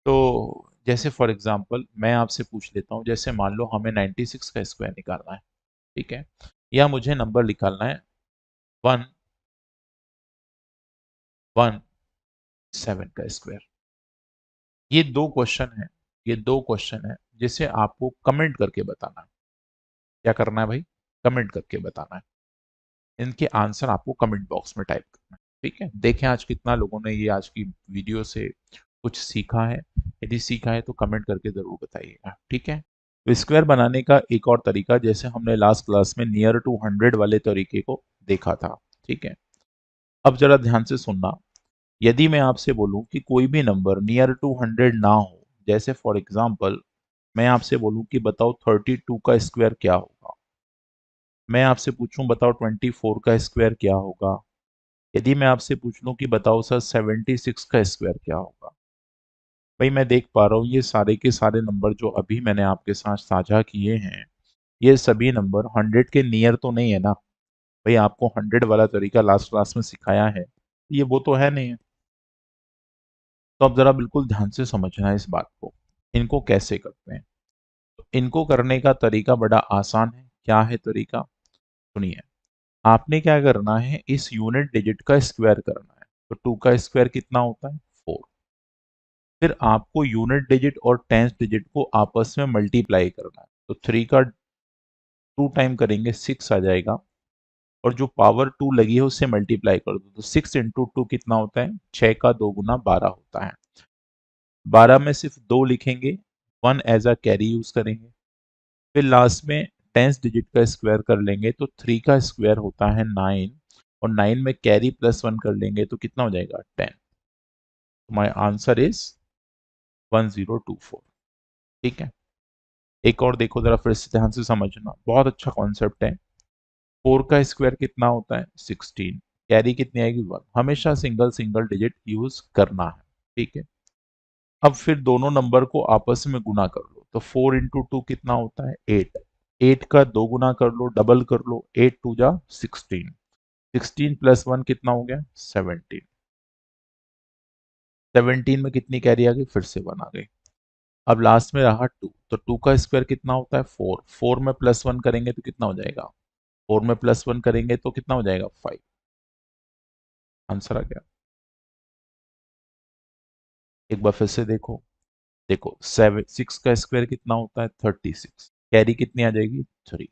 तो जैसे फॉर एग्जांपल मैं आपसे पूछ लेता हूँ, जैसे मान लो हमें 96 का स्क्वायर निकालना है। ठीक है, या मुझे नंबर निकालना है 117 का स्क्वायर। ये दो क्वेश्चन है, ये दो क्वेश्चन है जिसे आपको कमेंट करके बताना है। क्या करना है भाई? कमेंट करके बताना है। इनके आंसर आपको कमेंट बॉक्स में टाइप करना है। ठीक है, देखें आज कितना लोगों ने ये आज की वीडियो से कुछ सीखा है। यदि सीखा है तो कमेंट करके जरूर बताइएगा। ठीक है, तो स्क्वायर बनाने का एक और तरीका, जैसे हमने लास्ट क्लास में नियर टू 100 वाले तरीके को देखा था। ठीक है, अब जरा ध्यान से सुनना। यदि मैं आपसे बोलूं कि कोई भी नंबर नियर टू 100 ना हो, जैसे फॉर एग्जांपल मैं आपसे बोलूं कि बताओ 32 का स्क्वायर क्या होगा, मैं आपसे पूछूं बताओ 24 का स्क्वायर क्या होगा, यदि मैं आपसे पूछ लूं कि बताओ सर 76 का स्क्वायर क्या होगा, भाई मैं देख पा रहा हूँ ये सारे के सारे नंबर जो अभी मैंने आपके साथ साझा किए हैं, ये सभी नंबर 100 के नियर तो नहीं है ना। भाई आपको 100 वाला तरीका लास्ट क्लास में सिखाया है, ये वो तो है नहीं। तो अब जरा बिल्कुल ध्यान से समझना है इस बात को, इनको कैसे करते हैं। तो इनको करने का तरीका बड़ा आसान है। क्या है तरीका, सुनिए। आपने क्या करना है, इस यूनिट डिजिट का स्क्वायर करना है। तो 2 का स्क्वायर कितना होता है, 4। फिर आपको यूनिट डिजिट और टेंथ डिजिट को आपस में मल्टीप्लाई करना है। तो 3 का 2 टाइम करेंगे 6 आ जाएगा, और जो पावर 2 लगी है उससे मल्टीप्लाई कर दो। तो 6 इंटू 2 कितना होता है, 6 का 2 गुना 12 होता है। 12 में सिर्फ 2 लिखेंगे, 1 एज अ कैरी यूज करेंगे। फिर लास्ट में टेंथ डिजिट का स्क्वायर कर लेंगे, तो 3 का स्क्वायर होता है 9, और 9 में कैरी प्लस 1 कर लेंगे तो कितना हो जाएगा, 10। My answer is 1024। ठीक है। एक और देखो जरा, फिर से ध्यान से समझना, बहुत अच्छा कॉन्सेप्ट है। 4 का स्क्वायर कितना होता है, 16। कैरी कितनी आएगी, 1। हमेशा सिंगल सिंगल डिजिट यूज करना है। ठीक है। अब फिर दोनों नंबर को आपस में गुना कर लो। तो 4 इंटू 2 कितना होता है, 8। 8 का 2 गुना कर लो, डबल कर लो, 8 टू जा 16। 16 प्लस 1 कितना हो गया, 17। 17 में कितनी कैरी आ गई, फिर से 1 आ गई। अब लास्ट में रहा 2। तो 2 का स्क्वायर कितना होता है, 4। 4 में प्लस 1 करेंगे तो कितना हो जाएगा, 4 में प्लस 1 करेंगे तो कितना हो जाएगा, 5। आंसर आ गया। एक बार फिर से देखो। देखो 6 का स्क्वायर कितना होता है, 36। कैरी कितनी आ जाएगी, 3।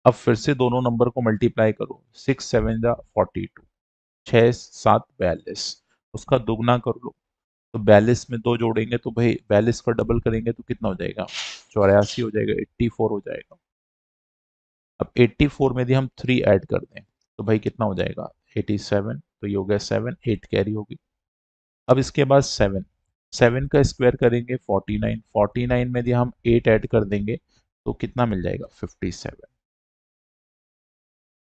अब फिर से दोनों नंबर को मल्टीप्लाई करो, 6 7 जा 42, 6 7 42, उसका दोगुना कर लो। तो 42 में 2 जोड़ेंगे तो भाई 42 का डबल करेंगे तो कितना हो जाएगा, 84 हो जाएगा, 84 हो जाएगा। अब 84 में यदि हम 3 ऐड कर दें तो भाई कितना हो जाएगा, 87। तो ये हो गया 7, 8 कैरी होगी। अब इसके बाद 7, 7 का स्क्वायर करेंगे 49। 49 में यदि हम 8 ऐड कर देंगे तो कितना मिल जाएगा, 57।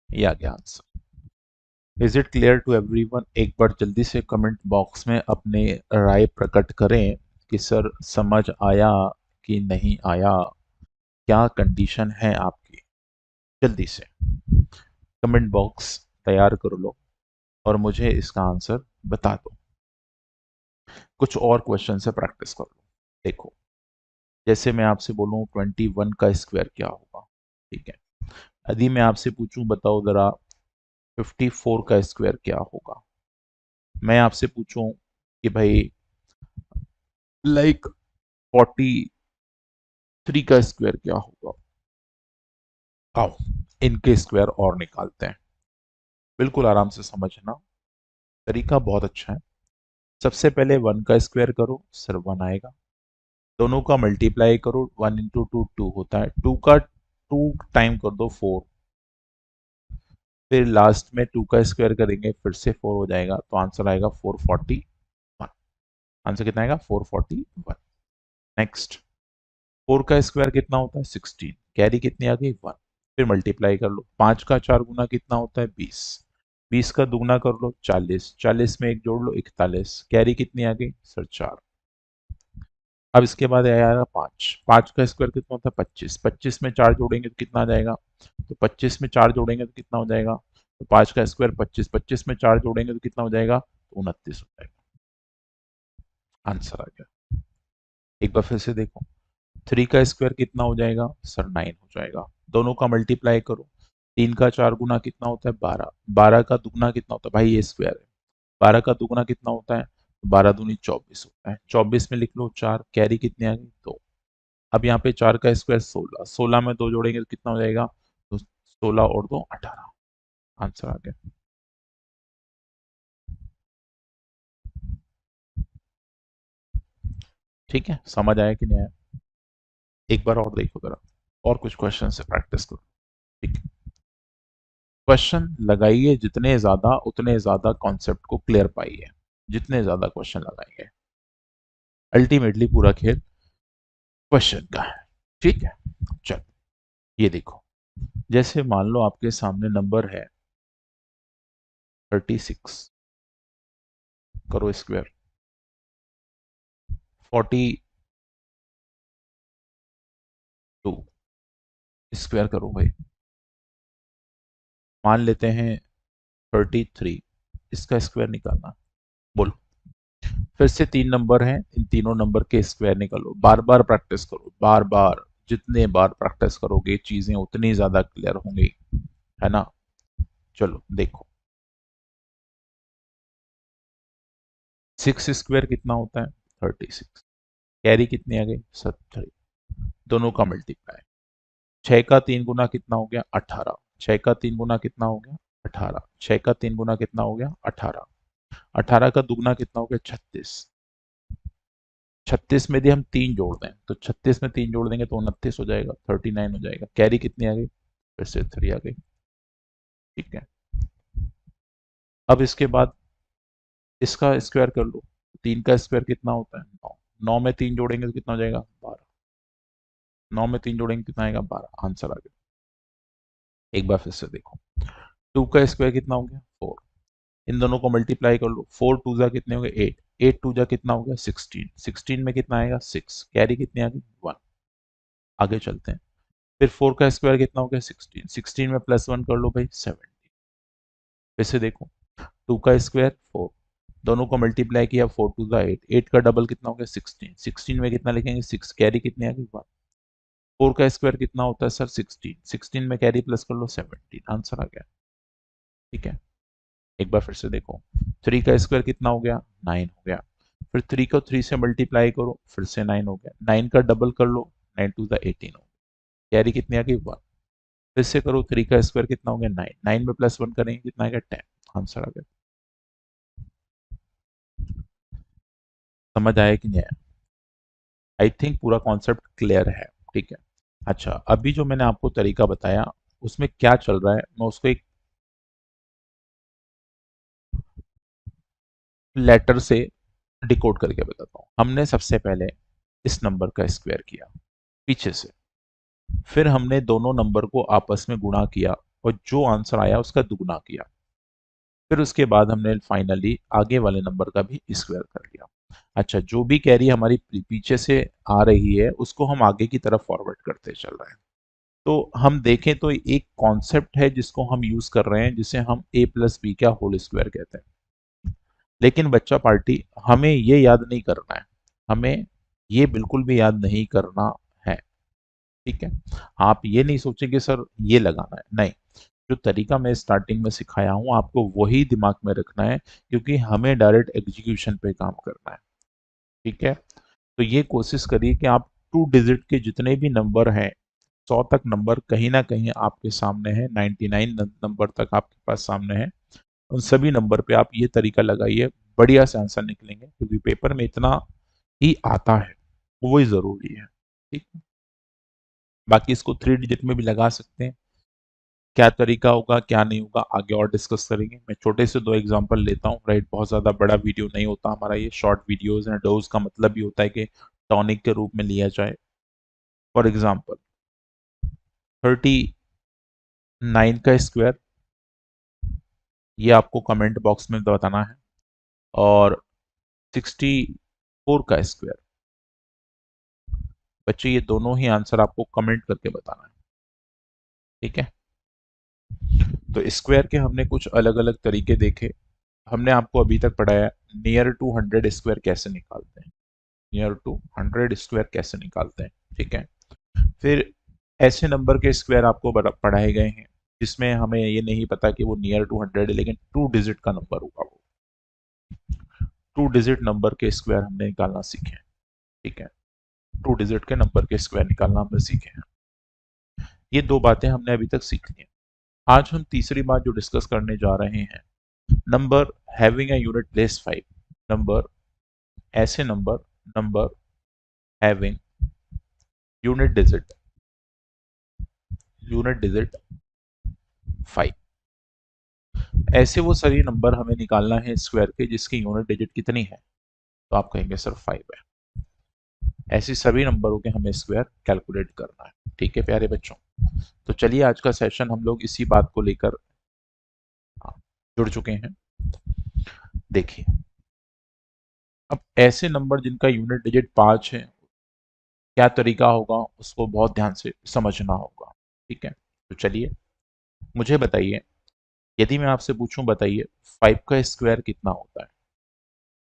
ये आ गया answer. Is it clear to everyone? एक बार जल्दी से कमेंट बॉक्स में अपने राय प्रकट करें कि सर समझ आया कि नहीं आया, क्या कंडीशन है आपकी। जल्दी से कमेंट बॉक्स तैयार कर लो और मुझे इसका आंसर बता दो। कुछ और क्वेश्चन से प्रैक्टिस कर लो। देखो, जैसे मैं आपसे बोलूं 21 का स्क्वायर क्या होगा। ठीक है। यदि मैं आपसे पूछूं, बताओ जरा 54 का स्क्वायर क्या होगा। मैं आपसे पूछूं कि भाई लाइक 43 का स्क्वायर क्या होगा। आओ इनके स्क्वायर और निकालते हैं। बिल्कुल आराम से समझना, तरीका बहुत अच्छा है। सबसे पहले 1 का स्क्वायर करो, सर 1 आएगा। दोनों का मल्टीप्लाई करो, 1 इंटू 2 2 होता है। 2 का 2 टाइम कर दो 4। फिर लास्ट में 2 का स्क्वायर करेंगे, फिर से 4 हो जाएगा, तो आंसर आएगा 441। आंसर कितना आएगा, 441। नेक्स्ट, 4 का स्क्वायर कितना होता है, 16। कैरी कितनी आ गई, 1। फिर मल्टीप्लाई कर लो, 5 का 4 गुना कितना होता है, 20। 20 का दुगना कर लो, 40। 40 में एक जोड़ लो, 41। कैरी कितनी आ गई, सर 4। अब इसके बाद आएगा 5। 5 का स्क्वायर कितना होता है, 25। 25 में 4 जोड़ेंगे तो कितना आ जाएगा, तो 25 में 4 जोड़ेंगे तो कितना हो जाएगा, तो 5 का स्क्वायर 25। 25 में 4 जोड़ेंगे तो कितना हो जाएगा, तो 29 हो जाएगा। आंसर आ गया। एक बार फिर से देखो, 3 का स्क्वायर कितना हो जाएगा, सर 9 हो जाएगा। दोनों का मल्टीप्लाई करो, 3 का 4 गुना कितना होता है, 12। 12 का दुगना कितना होता है, भाई ये स्क्वायर है, 12 का दुगना कितना होता है, 12 दूनी 24 होता है। 24 में लिख लो 4। कैरी कितनी आ गई, 2। अब यहाँ पे 4 का स्क्वायर 16। 16 में 2 जोड़ेंगे तो कितना हो जाएगा, तो 16 और 2 18। आंसर आ गया। ठीक है, समझ आया कि नहीं आया। एक बार और देखो जरा, और कुछ क्वेश्चन से प्रैक्टिस करो। ठीक है। क्वेश्चन लगाइए जितने ज्यादा, उतने ज्यादा कॉन्सेप्ट को क्लियर पाइए। जितने ज्यादा क्वेश्चन लगाएंगे, अल्टीमेटली पूरा खेल क्वेश्चन का है। ठीक है। चलो ये देखो, जैसे मान लो आपके सामने नंबर है 36। करो स्क्वायर। 42 स्क्वायर करो भाई। मान लेते हैं 33, इसका स्क्वायर निकालना। बोलो। फिर से 3 नंबर हैं, इन तीनों नंबर के स्क्वायर निकालो। बार बार प्रैक्टिस करो, बार बार। जितने बार प्रैक्टिस करोगे चीजें उतनी ज्यादा क्लियर होंगी, है ना। चलो देखो, 6 स्क्वायर कितना होता है? 36। कैरी कितनी आ गई? 70। दोनों का मल्टीप्लाई। 6 का 3 गुना कितना हो गया? 18। 6 का 3 गुना कितना हो गया? 18। 6 का 3 गुना कितना हो गया? 18। 18 का दुगना कितना हो गया? 36। 36 में यदि हम 3 जोड़ दें तो 36 में 3 जोड़ देंगे तो 29 हो जाएगा, 39 हो जाएगा। कैरी कितनी आ गई? फिर से 3 आ गई। ठीक है। अब इसके बाद इसका स्क्वायर कर लो। 3 का स्क्वायर कितना होता है? 9। 9 में 3 जोड़ेंगे तो कितना हो जाएगा? 12। 9 में 3 जोड़ेंगे कितना आएगा? 12। आंसर आ गया। एक बार फिर से देखो, 2 का स्क्वायर कितना हो गया? 4। इन दोनों को मल्टीप्लाई कर लो। 4 टू जा कितने हो गए? 8। 8 टू जा कितना हो गया? 16। 16 में कितना आएगा? 6। कैरी कितनी आ गई? 1। आगे चलते हैं। फिर 4 का स्क्वायर कितना हो गया? 16। 16 में +1 कर लो भाई, 17। फिर से देखो, 2 का स्क्वायर 4। दोनों को मल्टीप्लाई किया, 4 टू जा 8। 8 का डबल कितना हो गया? 16। 16 में कितना लिखेंगे? 6। कैरी कितनी आ गई? 1। 4 का स्क्वायर कितना होता है सर? 16। 16 में कैरी प्लस कर लो, 17। आंसर आ गया। ठीक है। एक बार फिर से देखो, 3 का स्क्वायर कितना हो गया? 9 हो गया। फिर 3 को 3 से मल्टीप्लाई करो, फिर से 9 हो गया। 9 का डबल कर लो, 9 टू द 18 हो गया। कैरी कितनी आ गई? 1। फिर से करो, 3 का स्क्वायर कितना हो गया? 9। 9 में +1 करेंगे कितना आएगा? 10। आंसर आ गया। समझ आया कि नहीं आया? आई थिंक पूरा कॉन्सेप्ट क्लियर है। ठीक है। अच्छा, अभी जो मैंने आपको तरीका बताया उसमें क्या चल रहा है, मैं उसको एक लेटर से डिकोड करके बताता हूँ। हमने सबसे पहले इस नंबर का स्क्वायर किया पीछे से, फिर हमने दोनों नंबर को आपस में गुणा किया और जो आंसर आया उसका दुगुना किया। फिर उसके बाद हमने फाइनली आगे वाले नंबर का भी स्क्वायर कर लिया। अच्छा, जो भी कैरी हमारी पीछे से आ रही है उसको हम आगे की तरफ फॉरवर्ड करते चल रहे हैं। तो हम देखें तो एक कॉन्सेप्ट है जिसको हम यूज कर रहे हैं, जिसे हम a+b का होल स्क्वायर कहते हैं। लेकिन बच्चा पार्टी, हमें ये याद नहीं करना है, हमें ये बिल्कुल भी याद नहीं करना है। ठीक है। आप ये नहीं सोचेंगे सर ये लगाना है, नहीं। जो तरीका मैं स्टार्टिंग में सिखाया हूँ आपको वही दिमाग में रखना है, क्योंकि हमें डायरेक्ट एग्जीक्यूशन पे काम करना है। ठीक है। तो ये कोशिश करिए कि आप 2 डिजिट के जितने भी नंबर हैं, 100 तक नंबर कहीं ना कहीं आपके सामने है, 99 नंबर तक आपके पास सामने है। उन सभी नंबर पे आप ये तरीका लगाइए, बढ़िया से आंसर निकलेंगे, क्योंकि पेपर में इतना ही आता है, वही जरूरी है। ठीक है। बाकी इसको 3 डिजिट में भी लगा सकते हैं। क्या तरीका होगा क्या नहीं होगा आगे और डिस्कस करेंगे। मैं छोटे से 2 एग्जांपल लेता हूँ, राइट। बहुत ज़्यादा बड़ा वीडियो नहीं होता हमारा, ये शॉर्ट वीडियोस हैं। डोज का मतलब भी होता है कि टॉनिक के रूप में लिया जाए। फॉर एग्जाम्पल, 39 का स्क्वायर, ये आपको कमेंट बॉक्स में बताना है। और 64 का स्क्वायर, बच्चे ये दोनों ही आंसर आपको कमेंट करके बताना है। ठीक है। तो स्क्वायर के हमने कुछ अलग अलग तरीके देखे। हमने आपको अभी तक पढ़ाया नियर टू 100 स्क्वायर कैसे निकालते हैं, नियर टू 100 स्क्वायर कैसे निकालते हैं। ठीक है। फिर ऐसे नंबर के स्क्वायर आपको पढ़ाए गए हैं जिसमें हमें ये नहीं पता कि वो नियर टू 100 है, लेकिन 2 डिजिट का नंबर होगा वो। 2 डिजिट नंबर के स्क्वायर हमने निकालना सीखे हैं। ठीक है। 2 डिजिट के नंबर के स्क्वायर निकालना हमने सीखे हैं। ये 2 बातें हमने अभी तक सीख ली हैं। आज हम तीसरी बात जो डिस्कस करने जा रहे हैं, number having a unit place 5। Number, ऐसे number, number having unit digit, unit digit 5। ऐसे वो सारी नंबर हमें निकालना है स्क्वायर के जिसकी यूनिट डिजिट कितनी है, तो आप कहेंगे सर 5 है। ऐसे सभी नंबरों के हमें स्क्वायर कैलकुलेट करना है। ठीक है प्यारे बच्चों। तो चलिए आज का सेशन हम लोग इसी बात को लेकर जुड़ चुके हैं। देखिए, अब ऐसे नंबर जिनका यूनिट डिजिट 5 है, क्या तरीका होगा उसको बहुत ध्यान से समझना होगा। ठीक है, तो चलिए मुझे बताइए, यदि मैं आपसे पूछूं बताइए 5 का स्क्वायर कितना होता है,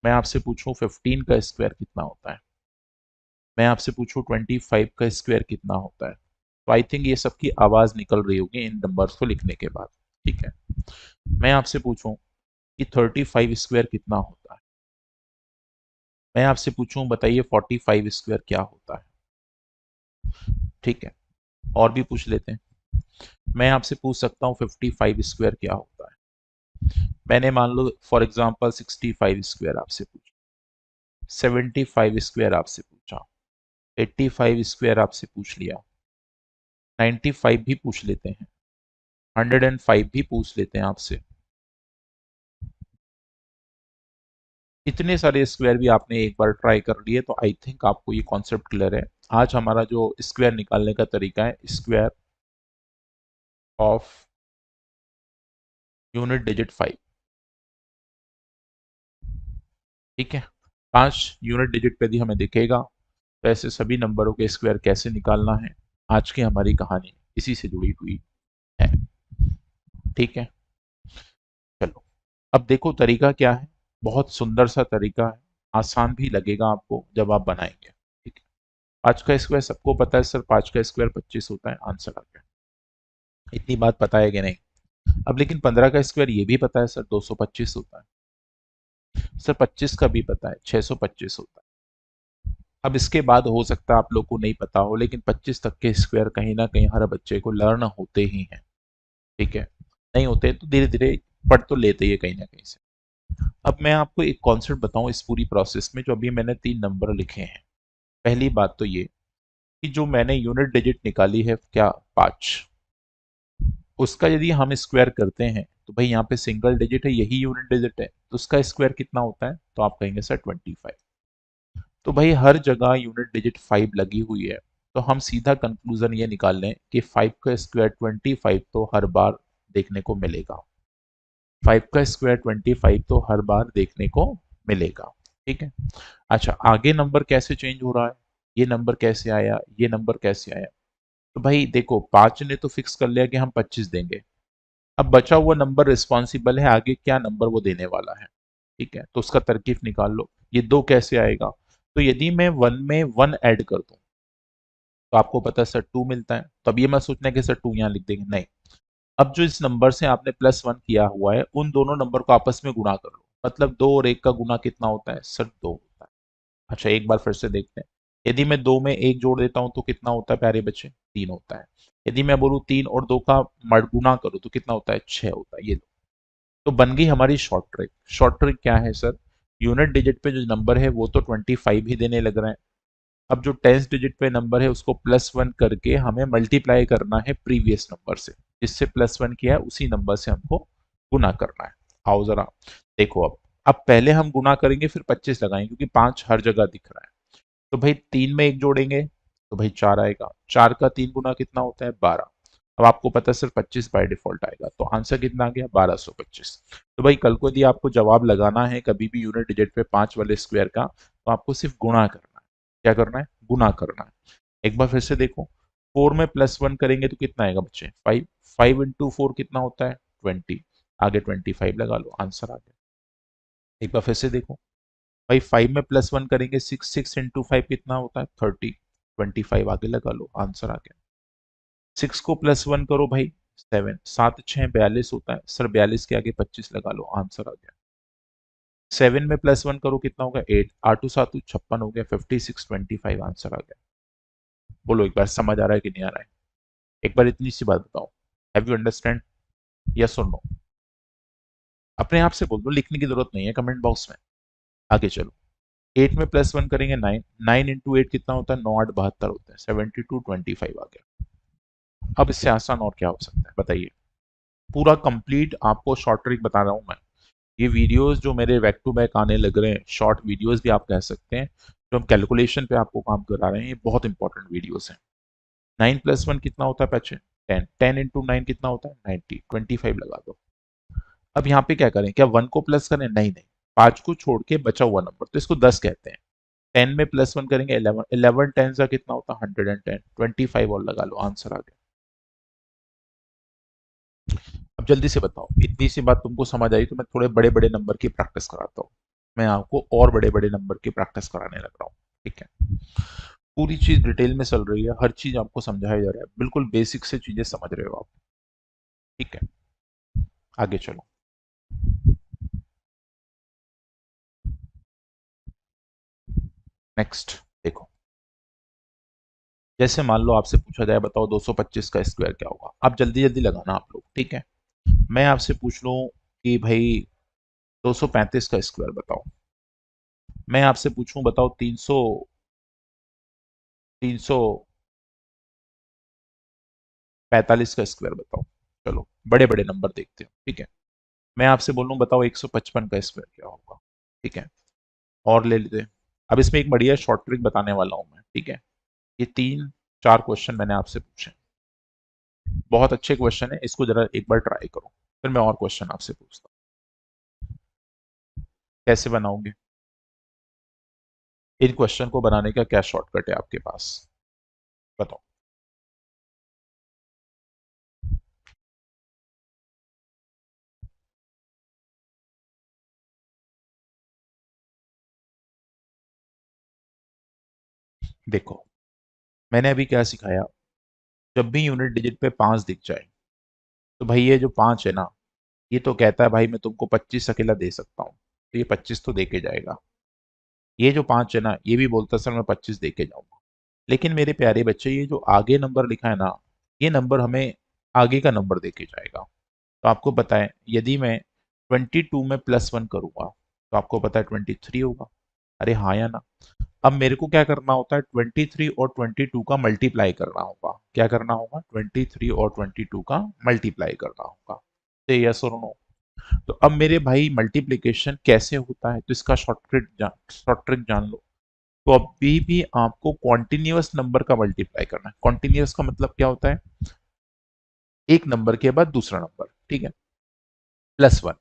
मैं आपसे पूछूं 15 का स्क्वायर कितना होता है, मैं आपसे पूछूं 25 का स्क्वायर कितना होता है, तो आई थिंक ये सबकी आवाज निकल रही होगी इन नंबर्स को लिखने के बाद। ठीक है, मैं आपसे पूछूं कि 35 स्क्वायर कितना होता है, मैं आपसे पूछूं बताइए 45 स्क्वायर क्या होता है। ठीक है, और भी पूछ लेते हैं, मैं आपसे पूछ सकता हूँ 55 स्क्वायर क्या होता है, मैंने मान लो फॉर एग्जांपल 65 स्क्वायर आपसे पूछा, 75 स्क्वायर आपसे पूछा, 85 स्क्वायर आपसे पूछ लिया, 95 भी पूछ लेते हैं, 105 भी पूछ लेते हैं आपसे। इतने सारे स्क्वायर भी आपने एक बार ट्राई कर लिए तो आई थिंक आपको ये कॉन्सेप्ट क्लियर है। आज हमारा जो स्क्वायर निकालने का तरीका है, स्क्वायर ऑफ यूनिट डिजिट 5। ठीक है, 5 यूनिट डिजिट पे यदि हमें दिखेगा तो ऐसे सभी नंबरों के स्क्वायर कैसे निकालना है, आज की हमारी कहानी इसी से जुड़ी हुई है। ठीक है, चलो अब देखो तरीका क्या है, बहुत सुंदर सा तरीका है, आसान भी लगेगा आपको जब आप बनाएंगे। ठीक है, 5 का स्क्वायर सबको पता है सर, 5 का स्क्वायर 25 होता है, आंसर आ गया। इतनी बात पता है कि नहीं? अब लेकिन 15 का स्क्वायर ये भी पता है सर 225 होता है, सर 25 का भी पता है 625 होता है। अब इसके बाद हो सकता है आप लोग को नहीं पता हो, लेकिन 25 तक के स्क्वायर कहीं ना कहीं हर बच्चे को लर्न होते ही हैं। ठीक है, नहीं होते तो धीरे धीरे पढ़ तो लेते ही है कहीं ना कहीं से। अब मैं आपको एक कॉन्सेप्ट बताऊं इस पूरी प्रोसेस में, जो अभी मैंने 3 नंबर लिखे हैं। पहली बात तो ये कि जो मैंने यूनिट डिजिट निकाली है क्या 5, उसका यदि हम स्क्वायर करते हैं तो भाई यहाँ पे सिंगल डिजिट है, यही यूनिट डिजिट है, तो उसका स्क्वायर कितना होता है, तो आप कहेंगे सर 25। तो भाई हर जगह यूनिट डिजिट 5 लगी हुई है, तो हम सीधा कंक्लूजन ये निकाल लें कि 5 का स्क्वायर 25 तो हर बार देखने को मिलेगा। 5 का स्क्वायर 25 तो हर बार देखने को मिलेगा। ठीक है, अच्छा आगे नंबर कैसे चेंज हो रहा है, ये नंबर कैसे आया, ये नंबर कैसे आया, तो भाई देखो 5 ने तो फिक्स कर लिया कि हम 25 देंगे, अब बचा हुआ नंबर रिस्पॉन्सिबल है आगे क्या नंबर वो देने वाला है। ठीक है, तो उसका तरकीब निकाल लो, ये 2 कैसे आएगा, तो यदि मैं 1 में 1 ऐड कर दूं तो आपको पता है सर 2 मिलता है, तो अब ये मत सोचना कि सर 2 यहाँ लिख देंगे, नहीं। अब जो इस नंबर से आपने +1 किया हुआ है उन दोनों नंबर को आपस में गुणा कर लो, मतलब 2 और 1 का गुना कितना होता है सर 2 होता है। अच्छा एक बार फिर से देखते हैं, यदि मैं 2 में 1 जोड़ देता हूं तो कितना होता है प्यारे बच्चे, 3 होता है। यदि मैं बोलूं 3 और 2 का गुणा करूं तो कितना होता है, 6 होता है। ये तो बन गई हमारी शॉर्ट ट्रिक। शॉर्ट ट्रिक क्या है सर, यूनिट डिजिट पे जो नंबर है वो तो 25 ही देने लग रहे हैं, अब जो टेंथ डिजिट पे नंबर है उसको +1 करके हमें मल्टीप्लाई करना है प्रीवियस नंबर से, जिससे +1 किया है उसी नंबर से हमको गुना करना है। आओ जरा देखो, अब पहले हम गुना करेंगे फिर 25 लगाएंगे क्योंकि 5 हर जगह दिख रहा है। तो भाई 3 में 1 जोड़ेंगे तो भाई 4 आएगा, 4 का 3 गुना कितना होता है 12। अब आपको पता है सिर्फ 25 बाय डिफॉल्ट आएगा, तो आंसर कितना आ गया 1225। तो भाई कल को यदि आपको जवाब लगाना है कभी भी यूनिट डिजिट पे 5 वाले स्क्वायर का, तो आपको सिर्फ गुणा करना है। क्या करना है, गुना करना है। एक बार फिर से देखो, 4 में +1 करेंगे तो कितना आएगा बच्चे 5, 5 इंटू 4 कितना होता है 20, आगे 25 लगा लो, आंसर आ गया। एक बार फिर से देखो भाई, 5 में +1 करेंगे 6, 6 इंटू 5 कितना होता है 30, 25 आगे लगा लो, आंसर आ गया। 6 को +1 करो भाई 7, 7 6 42 होता है सर, 42 के आगे 25 लगा लो, आंसर आ गया। 7 में +1 करो कितना होगा 8, 8 7 56 हो गया, 56 25 आंसर आ गया। बोलो एक बार समझ आ रहा है कि नहीं आ रहा है, एक बार इतनी सी बात बताओ, हैव यू अंडरस्टैंड, यस और नो? अपने आप से बोल दो, लिखने की जरूरत नहीं है कमेंट बॉक्स में। आगे चलो, 8 में +1 करेंगे 9, 9 इंटू 8 कितना होता है 9 8 72 होता है, 72 25 आ गया। अब इससे आसान और क्या हो सकता है बताइए, पूरा कंप्लीट आपको शॉर्ट ट्रिक बता रहा हूं मैं। ये वीडियोस जो मेरे बैक टू बैक आने लग रहे हैं, शॉर्ट वीडियोस भी आप कह सकते हैं, जो हम कैलकुलेशन पे आपको काम करा रहे हैं, ये बहुत इंपॉर्टेंट वीडियोस हैं। 9 + 1 कितना होता है बच्चे 10, 10 इंटू 9 कितना होता है 90, 25 लगा दो। अब यहाँ पे क्या करें, क्या 1 को प्लस करें, नहीं नहीं, 5 को छोड़ के बचा हुआ नंबर, तो इसको 10 कहते हैं। 10 में +1 करेंगे 11, 11 10 का कितना होता है 110, 25 और लगा लो, आंसर आ गया। अब जल्दी से बताओ, इतनी सी बात तुमको समझ आई तो मैं थोड़े बड़े बड़े नंबर की प्रैक्टिस कराता हूँ। मैं आपको और बड़े बड़े नंबर की प्रैक्टिस कराने लग रहा हूँ, ठीक है। पूरी चीज डिटेल में चल रही है, हर चीज आपको समझाया जा रहा है, बिल्कुल बेसिक से चीजें समझ रहे हो आप, ठीक है। आगे चलो। नेक्स्ट देखो, जैसे मान लो आपसे पूछा जाए बताओ 225 का स्क्वायर क्या होगा, आप जल्दी जल्दी लगाना आप लोग, ठीक है। मैं आपसे पूछ लूं कि भाई 235 का स्क्वायर बताओ, मैं आपसे पूछूं बताओ 345 का स्क्वायर बताओ। चलो बड़े बड़े नंबर देखते हो, ठीक है। मैं आपसे बोलूं बताओ 155 का स्क्वायर क्या होगा, ठीक है। और ले लेते हैं। अब इसमें एक बढ़िया शॉर्ट ट्रिक बताने वाला हूं मैं, ठीक है। ये 3 4 क्वेश्चन मैंने आपसे पूछे, बहुत अच्छे क्वेश्चन है, इसको जरा एक बार ट्राई करो, फिर मैं और क्वेश्चन आपसे पूछता हूँ। कैसे बनाओगे इन क्वेश्चन को, बनाने का क्या शॉर्टकट है आपके पास, बताओ। देखो मैंने अभी क्या सिखाया, जब भी यूनिट डिजिट पे 5 दिख जाए, तो भाई ये जो 5 है ना, ये तो कहता है भाई मैं तुमको 25 अकेला दे सकता हूँ, तो ये 25 तो दे के जाएगा। ये जो 5 है ना, ये भी बोलता है सर मैं 25 दे के जाऊंगा। लेकिन मेरे प्यारे बच्चे, ये जो आगे नंबर लिखा है ना, ये नंबर हमें आगे का नंबर दे के जाएगा। तो आपको पता है यदि मैं 22 में +1 करूंगा, तो आपको पता है 23 होगा। अरे हाँ या ना। अब मेरे को क्या करना होता है, 23 और 22 का मल्टीप्लाई करना होगा। क्या करना होगा, 23 और 22 का मल्टीप्लाई करना होगा। तो यस और नो। तो अब मेरे भाई मल्टीप्लिकेशन कैसे होता है, तो इसका शॉर्ट ट्रिक जान लो। तो अभी भी आपको कॉन्टिन्यूअस नंबर का मल्टीप्लाई करना है। कॉन्टिन्यूअस का मतलब क्या होता है, एक नंबर के बाद दूसरा नंबर, ठीक है, +1।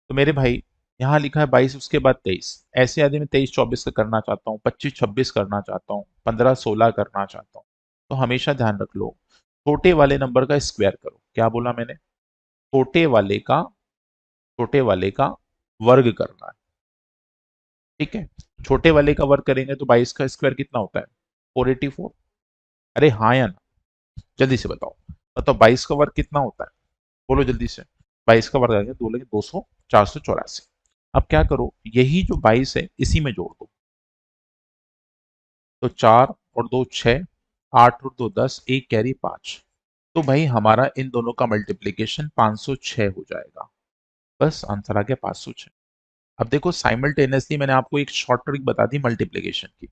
तो मेरे भाई यहाँ लिखा है 22, उसके बाद 23, ऐसे यदि मैं 23 24 का करना चाहता हूँ, 25 26 करना चाहता हूँ, 15 16 करना चाहता हूँ, तो हमेशा ध्यान रख लो, छोटे वाले नंबर का स्क्वायर करो। क्या बोला मैंने, छोटे वाले का छोटे वाले का वर्ग करना है, ठीक है। छोटे वाले का वर्ग करेंगे तो 22 का स्क्वायर कितना होता है, 484। अरे हाँ या ना, जल्दी से बताओ। बताओ 22 का वर्ग कितना होता है, बोलो जल्दी से। 22 का वर्ग आ गया, बोलेंगे 200, 484। अब क्या करो, यही जो 22 है इसी में जोड़ दो। तो 4 और 2 6, 8 और 2 10, एक कैरी 5। तो भाई हमारा इन दोनों का मल्टीप्लीकेशन 506 हो जाएगा। बस आंसर आ गया 506। अब देखो साइमल्टेनियसली मैंने आपको एक शॉर्ट ट्रिक बता दी मल्टीप्लिकेशन की,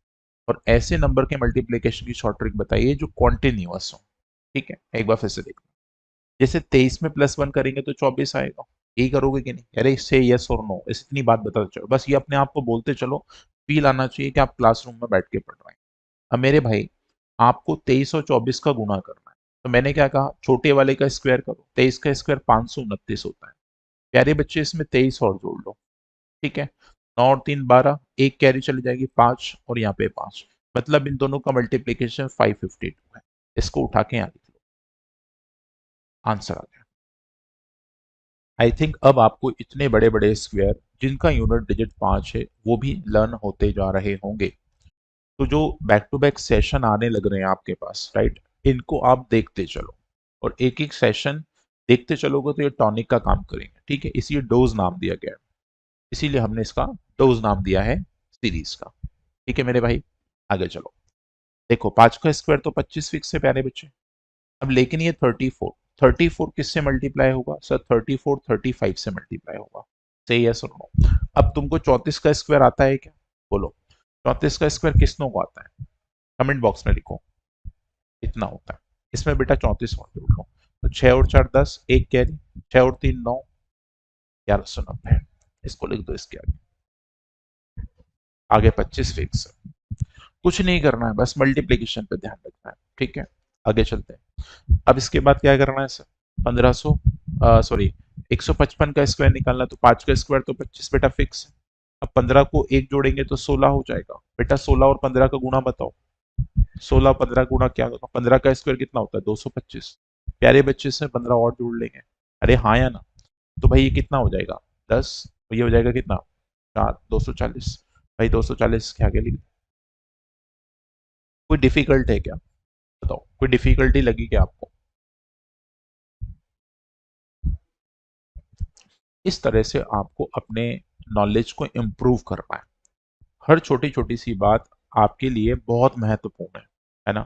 और ऐसे नंबर के मल्टीप्लिकेशन की शॉर्ट ट्रिक बताइए जो कॉन्टिन्यूअस हो, ठीक है। एक बार फिर से देखो, जैसे 23 में +1 करेंगे तो 24 आएगा, यही करोगे कि नहीं, अरे इससे यस और नो, इस इतनी बात बताते चलो, बस ये अपने आप को बोलते चलो, फील आना चाहिए कि आप क्लासरूम में बैठ के पढ़ रहे हैं। अब मेरे भाई आपको 23 और 24 का गुणा करना है, तो मैंने क्या कहा, छोटे वाले का स्क्वायर करो। 23 का स्क्वायर 529 होता है। प्यारे बच्चे इसमें 23 और जोड़ लो, ठीक है। 9 और 3 12, एक कैरी चली जाएगी 5, और यहाँ पे 5, मतलब इन दोनों का मल्टीप्लीकेशन 552 है। इसको उठा के यहाँ लिख लो, आंसर आ गया। आई थिंक अब आपको इतने बड़े बड़े स्क्वायर जिनका यूनिट डिजिट 5 है वो भी लर्न होते जा रहे होंगे। तो जो बैक टू बैक सेशन आने लग रहे हैं आपके पास, राइट, इनको आप देखते चलो, और एक एक सेशन देखते चलोगे तो ये टॉनिक का काम करेंगे, ठीक है। इसी डोज नाम दिया गया है, इसीलिए हमने इसका डोज नाम दिया है सीरीज का, ठीक है मेरे भाई। आगे चलो, देखो 5 का स्क्वायर तो 25 फिक्स है प्यारे बच्चे। अब लेकिन ये 34, 34 किससे मल्टीप्लाई होगा सर, 34 35 से मल्टीप्लाई होगा। सही है, सुनो। अब तुमको 34 का स्क्वायर आता है क्या, बोलो। 34 का स्क्वायर किसनों को आता है, कमेंट बॉक्स में लिखो। इतना होता है। इसमें बेटा 34 और जोड़ लो, तो 6 और 4 10, एक कैरी, 6 और 3 9, 1190। इसको लिख दो इसके आगे। आगे 25 फिक्स है, कुछ नहीं करना है, बस मल्टीप्लीकेशन पे ध्यान रखना है, ठीक है। आगे चलते हैं। अब इसके बाद क्या करना है सर, 1500 सॉरी 155 का स्क्वायर निकालना है, तो 5 का स्क्वायर तो 25 बेटा फिक्स है। अब 15 को एक जोड़ेंगे तो 16 हो जाएगा। बेटा 16 और 15 का गुणा बताओ। 16 15 गुणा क्या होगा? 15 का स्क्वायर कितना होता है? 225। प्यारे बच्चे से 15 और जोड़ लेंगे। अरे हाँ या ना? तो भाई ये कितना हो जाएगा? 10। तो ये हो जाएगा कितना? 4 240। भाई 240 क्या आगे लिख? कोई डिफिकल्ट है क्या? बताओ, कोई डिफिकल्टी लगी क्या आपको? इस तरह से आपको अपने नॉलेज को इम्प्रूव करना है। हर छोटी छोटी सी बात आपके लिए बहुत महत्वपूर्ण है ना?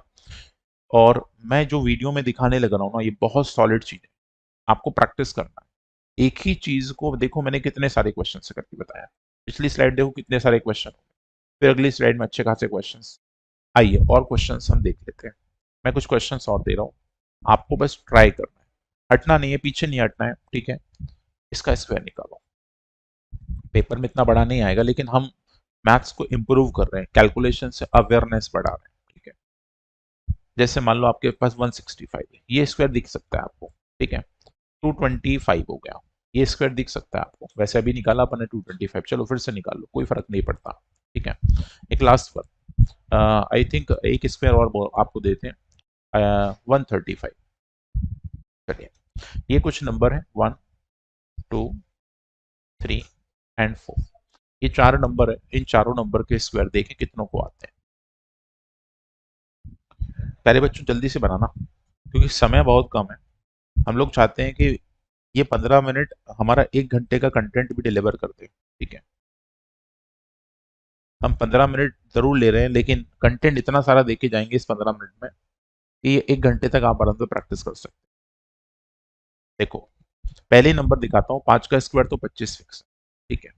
और मैं जो वीडियो में दिखाने लग रहा हूँ ना, ये बहुत सॉलिड चीज है। आपको प्रैक्टिस करना है। एक ही चीज को देखो, मैंने कितने सारे क्वेश्चन से करके बताया। पिछली स्लाइड देखो कितने सारे क्वेश्चन, फिर अगली स्लाइड में अच्छे खासे क्वेश्चन। आइए और क्वेश्चन हम देख लेते हैं। मैं कुछ क्वेश्चन और दे रहा हूँ, आपको बस ट्राई करना है। हटना नहीं है, पीछे नहीं हटना है, ठीक है? इसका स्क्वायर निकालो। पेपर में इतना बड़ा नहीं आएगा, लेकिन हम मैथ्स को इम्प्रूव कर रहे हैं, कैलकुलेशन से अवेयरनेस बढ़ा रहे हैं, ठीक है? जैसे मान लो आपके पास 165 है, ये स्क्वायर दिख सकता है आपको, ठीक है? 225 हो गया, ये स्क्वायर दिख सकता है आपको। वैसे अभी निकाला अपन ने 225, चलो फिर से निकाल लो, कोई फर्क नहीं पड़ता, ठीक है? एक लास्ट वन, आई थिंक एक स्क्वायर और आपको देते हैं, 135। चलिए, ये कुछ नंबर है, 1 2 3 एंड 4। ये चार नंबर है, इन चारों नंबर के स्क्वायर देखें कितनों को आते हैं। पहले बच्चों जल्दी से बनाना, क्योंकि समय बहुत कम है। हम लोग चाहते हैं कि ये 15 मिनट हमारा 1 घंटे का कंटेंट भी डिलीवर कर दे, ठीक है? हम 15 मिनट जरूर ले रहे हैं, लेकिन कंटेंट इतना सारा देके जाएंगे इस 15 मिनट में कि ये 1 घंटे तक आप आराम से प्रैक्टिस कर सकते हैं। देखो, पहले नंबर दिखाता हूँ, 5 का स्क्वायर तो 25 फिक्स है, ठीक है?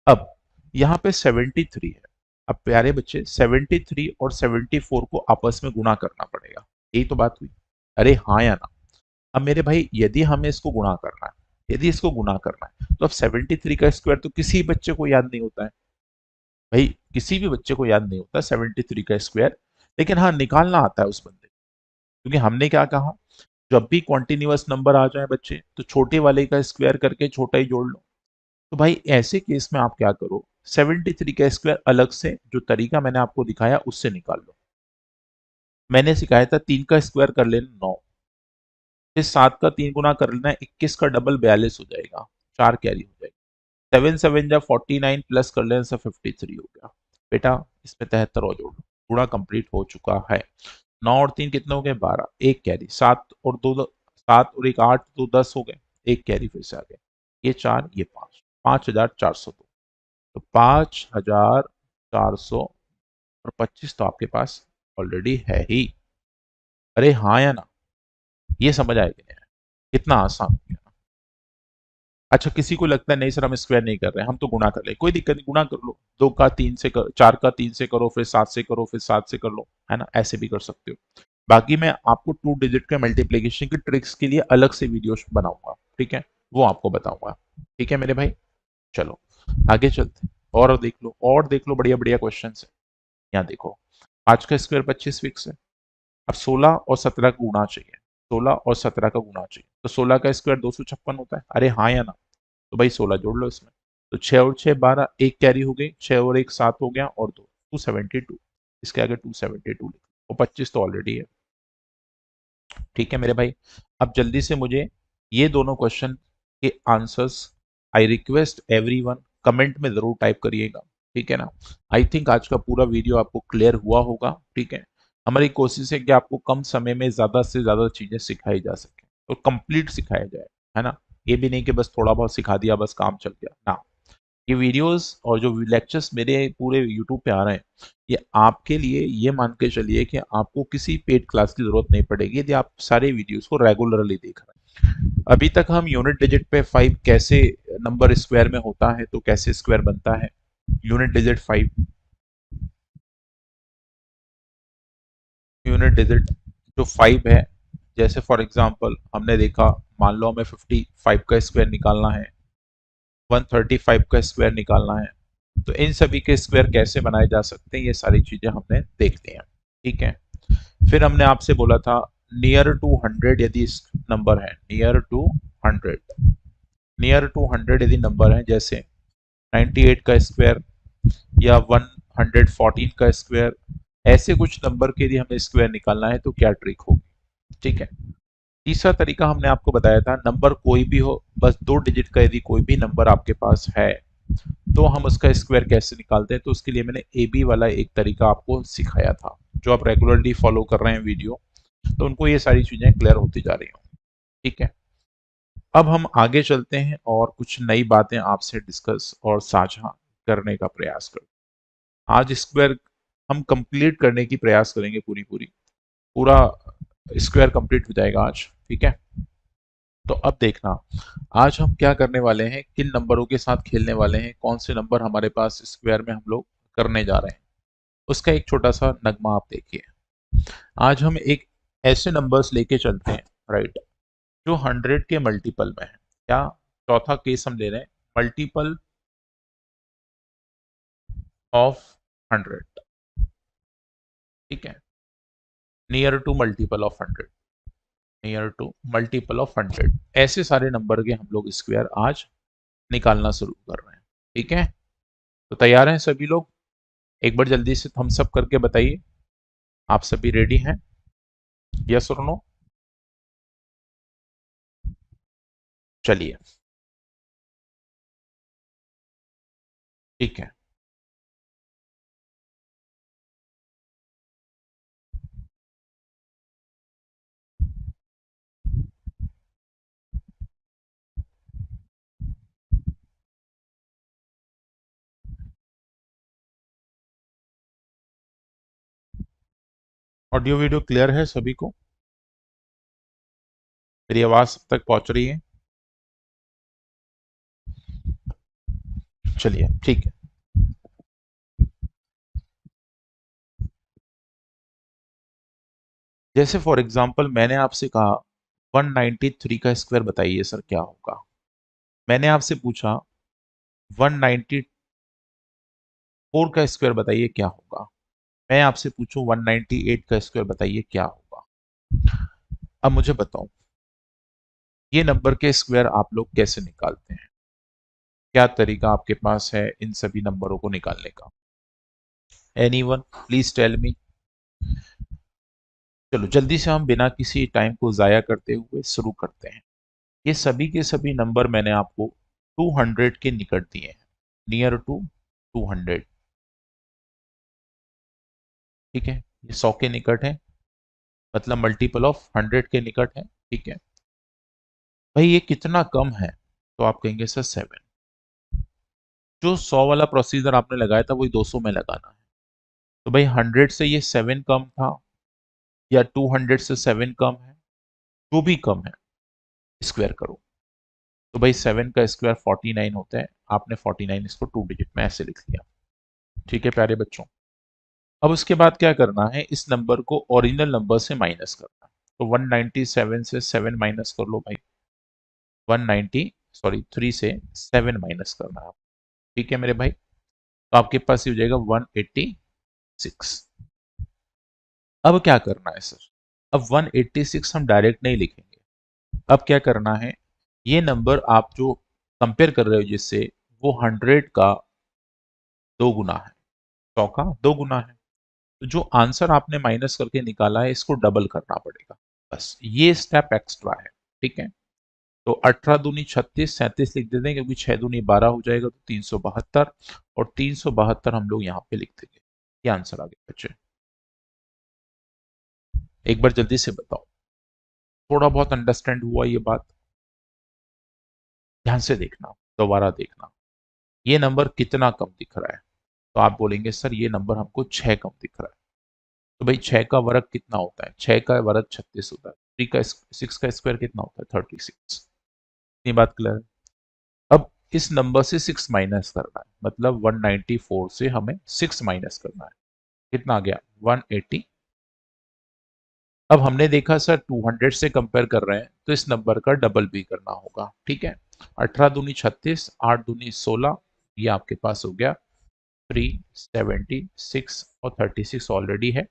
अब यहाँ पे 73 है। अब प्यारे बच्चे 73 और 74 को आपस में गुणा करना पड़ेगा, यही तो बात हुई। अरे हाँ या ना? अब मेरे भाई यदि हमें इसको गुणा करना है, यदि इसको गुणा करना है, तो अब 73 का स्क्वायर तो किसी बच्चे को याद नहीं होता है भाई, किसी भी बच्चे को याद नहीं होता 73 का स्क्वायर। लेकिन हाँ, निकालना आता है उस बंदे को। क्योंकि हमने क्या कहा, जब भी कॉन्टिन्यूअस नंबर आ जाए बच्चे, तो छोटे वाले का स्क्वायर करके छोटा ही जोड़ लो। तो भाई ऐसे केस में आप क्या करो, 73 का स्क्वायर अलग से, जो तरीका मैंने आपको दिखाया उससे निकाल लो। मैंने सिखाया था 3 का स्क्वायर कर लेना 9, फिर 7 का 3 गुना कर लेना 21 का डबल 42 हो जाएगा, 4 कैरी हो जाएगा। 7 7 जा 49 प्लस कर लेने से 53 हो गया। बेटा इसमें 73 और जोड़ लो, गुणा कंप्लीट हो चुका है। 9 और 3 कितने हो गए? 12, एक कैरी। 7 और 2 7 और 1 8, तो 10 हो गए, एक कैरी फिर से आ गया। ये 4 ये 5, 5402। तो 5400 और 25 तो आपके पास ऑलरेडी है ही। अरे हाँ या ना? ये समझ आया कि नहीं आया? कितना आसान हो गया। अच्छा, किसी को लगता है नहीं सर हम स्क्वायर नहीं कर रहे हैं, हम तो गुणा कर रहे हैं, कोई दिक्कत नहीं, गुणा कर लो। 2 का 3 से कर, 4 का 3 से करो, फिर 7 से करो, फिर 7 से कर लो, है ना? ऐसे भी कर सकते हो। बाकी मैं आपको 2 डिजिट के मल्टीप्लीकेशन की ट्रिक्स के लिए अलग से वीडियो बनाऊंगा, ठीक है? वो आपको बताऊंगा, ठीक है मेरे भाई? चलो आगे चलते हैं। और देख लो, और देख लो, बढ़िया बढ़िया क्वेश्चन है। यहाँ देखो, 5 का स्क्वायर 25 फिक्स है। अब 16 और 17 का गुणा चाहिए, 16 और 17 का गुणा चाहिए, तो 16 का स्क्वायर 256 होता है। अरे हाँ या ना? तो भाई 16 जोड़ लो इसमें। तो 6 और 6 12, एक कैरी हो गई, 6 और 1 7 हो गया, और 2 272। इसके आगे 272 लिख, और 25 तो ऑलरेडी है, ठीक है मेरे भाई? अब जल्दी से मुझे ये दोनों क्वेश्चन के answers, I request everyone, comment में जरूर टाइप करिएगा, ठीक है ना? आई थिंक आज का पूरा वीडियो आपको क्लियर हुआ होगा, ठीक है? हमारी कोशिश है कि आपको कम समय में ज्यादा से ज्यादा चीजें सिखाई जा सके और कंप्लीट सिखाया जाए, है ना? ये भी नहीं कि बस थोड़ा बहुत सिखा दिया बस काम चल गया ना। ये वीडियोस और जो लेक्चर्स मेरे पूरे यूट्यूब पे आ रहे हैं, ये आपके लिए, ये मान के चलिए कि आपको किसी पेड क्लास की जरूरत नहीं पड़ेगी यदि आप सारे वीडियोस को रेगुलरली देख रहे हैं। अभी तक हम यूनिट डिजिट पे 5 कैसे नंबर स्क्वायर में होता है, तो कैसे स्क्वायर बनता है, यूनिट डिजिट 5, यूनिट डिजिट जो 5 है, जैसे फॉर एग्जांपल हमने देखा, मान लो हमें 55 का स्क्वायर निकालना है, 135 का स्क्वायर निकालना है, तो इन सभी के स्क्वायर कैसे बनाए जा सकते हैं, ये सारी चीजें हमने देख ली हैं, ठीक है? फिर हमने आपसे बोला था नियर टू 100 यदि नंबर है, नियर टू 100, नियर टू 100 यदि नंबर है, जैसे 98 का स्क्वायर या 114 का स्क्वायर, ऐसे कुछ नंबर के लिए हमें स्क्वायर निकालना है तो क्या ट्रिक होगी। ठीक है। तीसरा तरीका हमने आपको बताया था, नंबर कोई भी हो, बस 2 डिजिट का यदि कोई भी नंबर आपके पास है तो हम उसका स्क्वायर कैसे निकालते हैं। तो उसके लिए मैंने ए बी वाला एक तरीका आपको सिखाया था। जो आप रेगुलरली फॉलो कर रहे हैं वीडियो, तो उनको ये सारी चीजें क्लियर होती जा रही होंगी। ठीक है। अब हम आगे चलते हैं और कुछ नई बातें आपसे डिस्कस और साझा करने का प्रयास करते हैं। आज स्क्वायर हम कंप्लीट करने की प्रयास करेंगे, पूरी पूरी पूरा स्क्वायर कंप्लीट हो जाएगा आज। ठीक है। तो अब देखना, आज हम क्या करने वाले हैं, किन नंबरों के साथ खेलने वाले हैं, कौन से नंबर हमारे पास स्क्वायर में हम लोग करने जा रहे हैं, उसका एक छोटा सा नगमा आप देखिए। आज हम एक ऐसे नंबर्स लेके चलते हैं, राइट, जो 100 के मल्टीपल में है। क्या, चौथा केस हम ले रहे हैं, मल्टीपल ऑफ 100। ठीक है। Near to multiple of 100, near to multiple of 100, ऐसे सारे नंबर के हम लोग स्क्वायर आज निकालना शुरू कर रहे हैं। ठीक है। तो तैयार हैं सभी लोग? एक बार जल्दी से हम सब करके बताइए, आप सभी रेडी हैं? यस और नो? चलिए, ठीक है। ऑडियो वीडियो क्लियर है सभी को? मेरी आवाज सब तक पहुंच रही है? चलिए, ठीक है। जैसे फॉर एग्जांपल मैंने आपसे कहा 193 का स्क्वायर बताइए सर क्या होगा। मैंने आपसे पूछा 194 का स्क्वायर बताइए क्या होगा। मैं आपसे पूछूं 198 का स्क्वायर बताइए क्या होगा। अब मुझे बताओ, ये नंबर के स्क्वायर आप लोग कैसे निकालते हैं? क्या तरीका आपके पास है इन सभी नंबरों को निकालने का? Anyone please tell me. चलो जल्दी से हम बिना किसी टाइम को जाया करते हुए शुरू करते हैं। ये सभी के सभी नंबर मैंने आपको 200 के निकट दिए हैं, नियर टू 200। ठीक है। ये 100 के निकट है, मतलब मल्टीपल ऑफ 100 के निकट है। ठीक है। भाई ये कितना कम है, तो आप कहेंगे सर 7। जो 100 वाला प्रोसीजर आपने लगाया था वही 200 में लगाना है। तो भाई 100 से ये 7 कम था, या 200 से 7 कम है, जो भी कम है स्क्वायर करो। तो भाई 7 का स्क्वायर 49 होता है। आपने 49 इसको 2 डिजिट में ऐसे लिख लिया। ठीक है प्यारे बच्चों। अब उसके बाद क्या करना है, इस नंबर को ओरिजिनल नंबर से माइनस करना है। तो 197 से 7 माइनस कर लो भाई। 190 सॉरी 3 से 7 माइनस करना है। ठीक है मेरे भाई। तो आपके पास ये हो जाएगा 186। अब क्या करना है सर? अब 186 हम डायरेक्ट नहीं लिखेंगे। अब क्या करना है, ये नंबर आप जो कंपेयर कर रहे हो जिससे, वो 100 का 2 गुना है, 100 का 2 गुना है। तो जो आंसर आपने माइनस करके निकाला है इसको डबल करना पड़ेगा। बस ये स्टेप एक्स्ट्रा है। ठीक है। तो 18 दूनी 36, 37 लिख देते हैं क्योंकि 6 दूनी 12 हो जाएगा, तो 372, और 372 हम लोग यहाँ पे लिख देंगे। ये आंसर आ गया बच्चे। एक बार जल्दी से बताओ, थोड़ा बहुत अंडरस्टैंड हुआ ये बात? ध्यान से देखना, दोबारा देखना, ये नंबर कितना कम दिख रहा है। तो आप बोलेंगे सर ये नंबर हमको 6 कम दिख रहा है। तो भाई 6 का वर्ग कितना होता है? 6 का वर्ग 36 होता है। 6 का स्क्वायर कितना होता है? 36। इतनी बात क्लियर है? अब इस नंबर से 6 माइनस करना है, मतलब 194 से हमें 6 माइनस करना है। कितना आ गया? 180। अब हमने देखा सर 200 से कंपेयर कर रहे हैं तो इस नंबर का डबल भी करना होगा। ठीक है। 18 दूनी 36, 8 दूनी 16, ये आपके पास हो गया 376, और 36 ऑलरेडी है।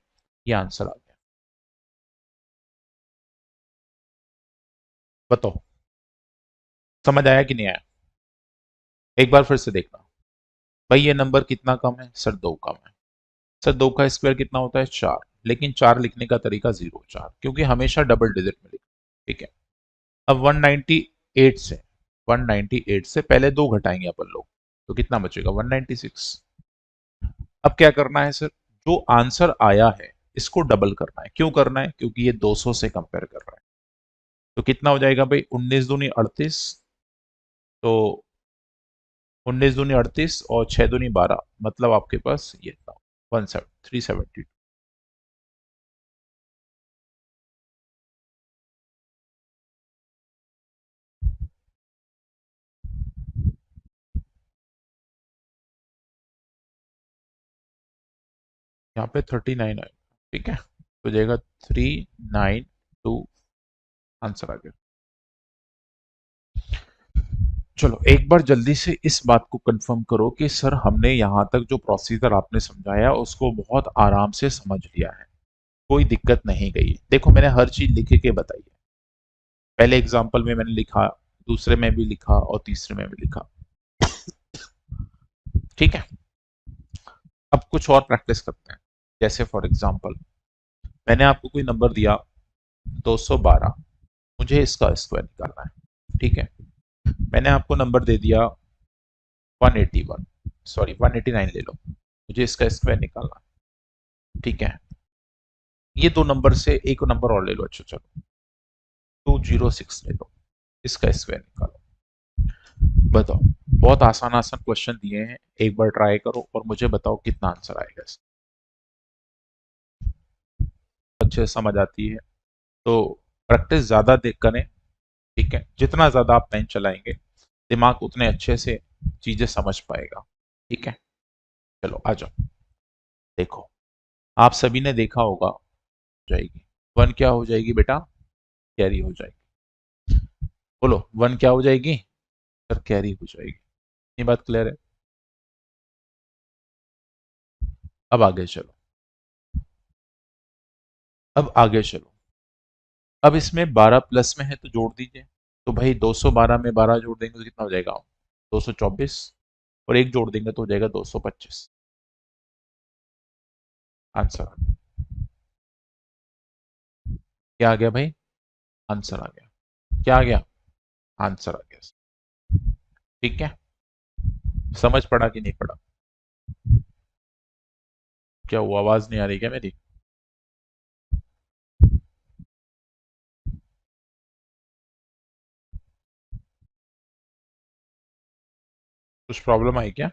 ये आंसर आ गया। बताओ समझ आया कि नहीं आया? एक बार फिर से देखना। भाई ये नंबर कितना कम है सर? 2 कम है। सर 2 का स्क्वायर कितना होता है? 4। लेकिन 4 लिखने का तरीका 0 4, क्योंकि हमेशा डबल डिजिट में लिखा। ठीक है। अब 198 से 198 से पहले 2 घटाएंगे अपन लोग, तो कितना बचेगा? 196। अब क्या करना है सर? जो आंसर आया है इसको डबल करना है। क्यों करना है? क्योंकि ये 200 से कंपेयर कर रहा है। तो कितना हो जाएगा भाई? 19 दूनी 38। तो 19 दूनी 38 और 6 दूनी 12, मतलब आपके पास ये था 372। यहाँ पे 39 आएगा। ठीक है, तो जाएगा 392। आंसर आ गया। चलो एक बार जल्दी से इस बात को कंफर्म करो कि सर हमने यहाँ तक जो प्रोसीजर आपने समझाया उसको बहुत आराम से समझ लिया है, कोई दिक्कत नहीं गई। देखो मैंने हर चीज लिख के बताई है। पहले एग्जाम्पल में मैंने लिखा, दूसरे में भी लिखा और तीसरे में भी लिखा। ठीक है। अब कुछ और प्रैक्टिस करते हैं। जैसे फॉर एग्जाम्पल मैंने आपको कोई नंबर दिया 212, मुझे इसका स्क्वायर निकालना है। ठीक है। मैंने आपको नंबर दे दिया 181, सॉरी 189 ले लो, मुझे इसका स्क्वायर निकालना है। ठीक है। ये दो नंबर से एक नंबर और ले लो। अच्छा चलो 206 ले लो, इसका स्क्वायर निकालो। बताओ। बहुत आसान आसान क्वेश्चन दिए हैं, एक बार ट्राई करो और मुझे बताओ कितना आंसर आएगा इसका। अच्छे से समझ आती है तो प्रैक्टिस ज्यादा देख करें। ठीक है, जितना ज्यादा आप पेन चलाएंगे दिमाग उतने अच्छे से चीजें समझ पाएगा। ठीक है। चलो आ जाओ। देखो आप सभी ने देखा होगा, हो जाएगी 1 क्या हो जाएगी बेटा? कैरी हो जाएगी। बोलो 1 क्या हो जाएगी? सर कैरी हो जाएगी। ये बात क्लियर है? अब आगे चलो। अब आगे चलो। अब इसमें 12 प्लस में है तो जोड़ दीजिए। तो भाई 212 में 12 जोड़ देंगे तो कितना हो जाएगा? 224। और एक जोड़ देंगे तो हो जाएगा 225। आंसर। क्या आ गया भाई? आंसर आ गया। क्या आ गया? आंसर आ गया। ठीक है। समझ पड़ा कि नहीं पड़ा? क्या वो आवाज नहीं आ रही क्या मेरी? कुछ प्रॉब्लम आई क्या?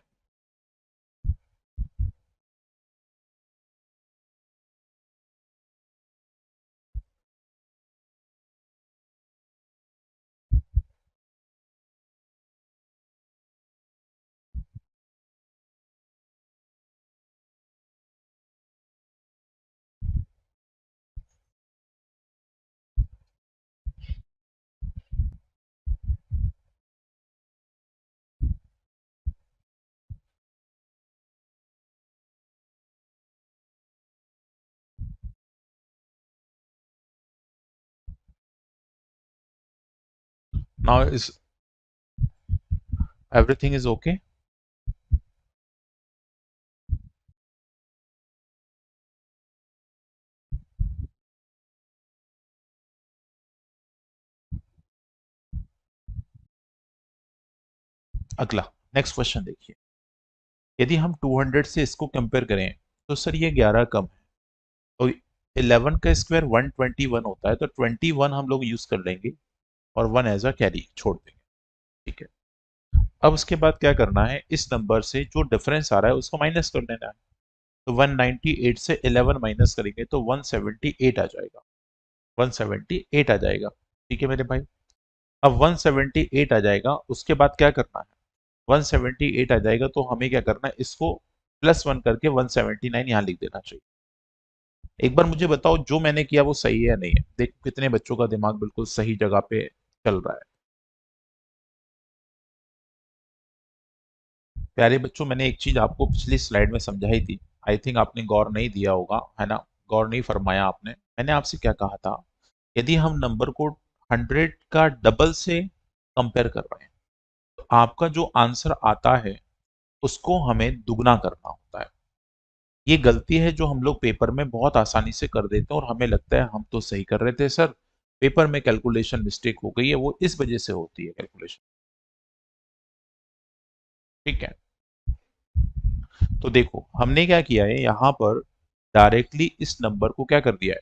Now is everything is okay? अगला नेक्स्ट क्वेश्चन देखिए। यदि हम 200 से इसको कंपेयर करें तो सर ये 11 कम है। तो 11 का स्क्वायर 121 होता है, तो 21 हम लोग यूज कर लेंगे और 1 एज अ कैरी छोड़ देंगे। ठीक है। अब उसके बाद क्या करना है? इस नंबर से जो डिफरेंस आ रहा है उसको माइनस कर देना है। तो 198 से 11 माइनस करेंगे तो 178 आ जाएगा। 178 आ जाएगा। ठीक है मेरे भाई। अब 178 आ जाएगा, उसके बाद क्या करना है? 178 आ जाएगा तो हमें क्या करना है? इसको +1 करके 179 यहाँ लिख देना चाहिए। एक बार मुझे बताओ जो मैंने किया वो सही है या नहीं है? देखो कितने बच्चों का दिमाग बिल्कुल सही जगह पे चल रहा है। प्यारे बच्चों, मैंने एक चीज आपको पिछली स्लाइड में समझाई थी, आई थिंक आपने गौर नहीं दिया होगा, है ना? गौर नहीं फरमाया आपने। मैंने आपसे क्या कहा था? यदि हम नंबर को 100 का डबल से कंपेयर कर रहे हैं तो आपका जो आंसर आता है उसको हमें दुगना करना होता है। ये गलती है जो हम लोग पेपर में बहुत आसानी से कर देते हैं और हमें लगता है हम तो सही कर रहे थे सर, पेपर में कैलकुलेशन मिस्टेक हो गई है, वो इस वजह से होती है कैलकुलेशन। ठीक है, तो देखो हमने क्या किया है यहाँ पर, डायरेक्टली इस नंबर को क्या कर दिया है,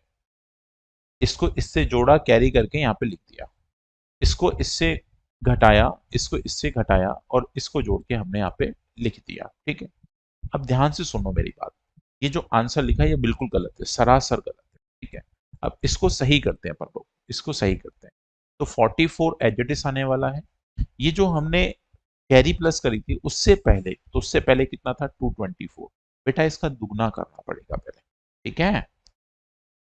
इसको इससे जोड़ा, कैरी करके यहाँ पे लिख दिया, इसको इससे घटाया, इसको इससे घटाया और इसको जोड़ के हमने यहाँ पे लिख दिया। ठीक है, अब ध्यान से सुनो मेरी बात, ये जो आंसर लिखा है ये बिल्कुल गलत है, सरासर गलत है। ठीक है, अब इसको सही करते हैं अपन लोग, इसको सही करते हैं। तो 44 एज इट इज आने वाला है। ये जो हमने कैरी प्लस करी थी उससे पहले, तो उससे पहले कितना था 224, बेटा इसका दुगना करना पड़ेगा पहले। ठीक है,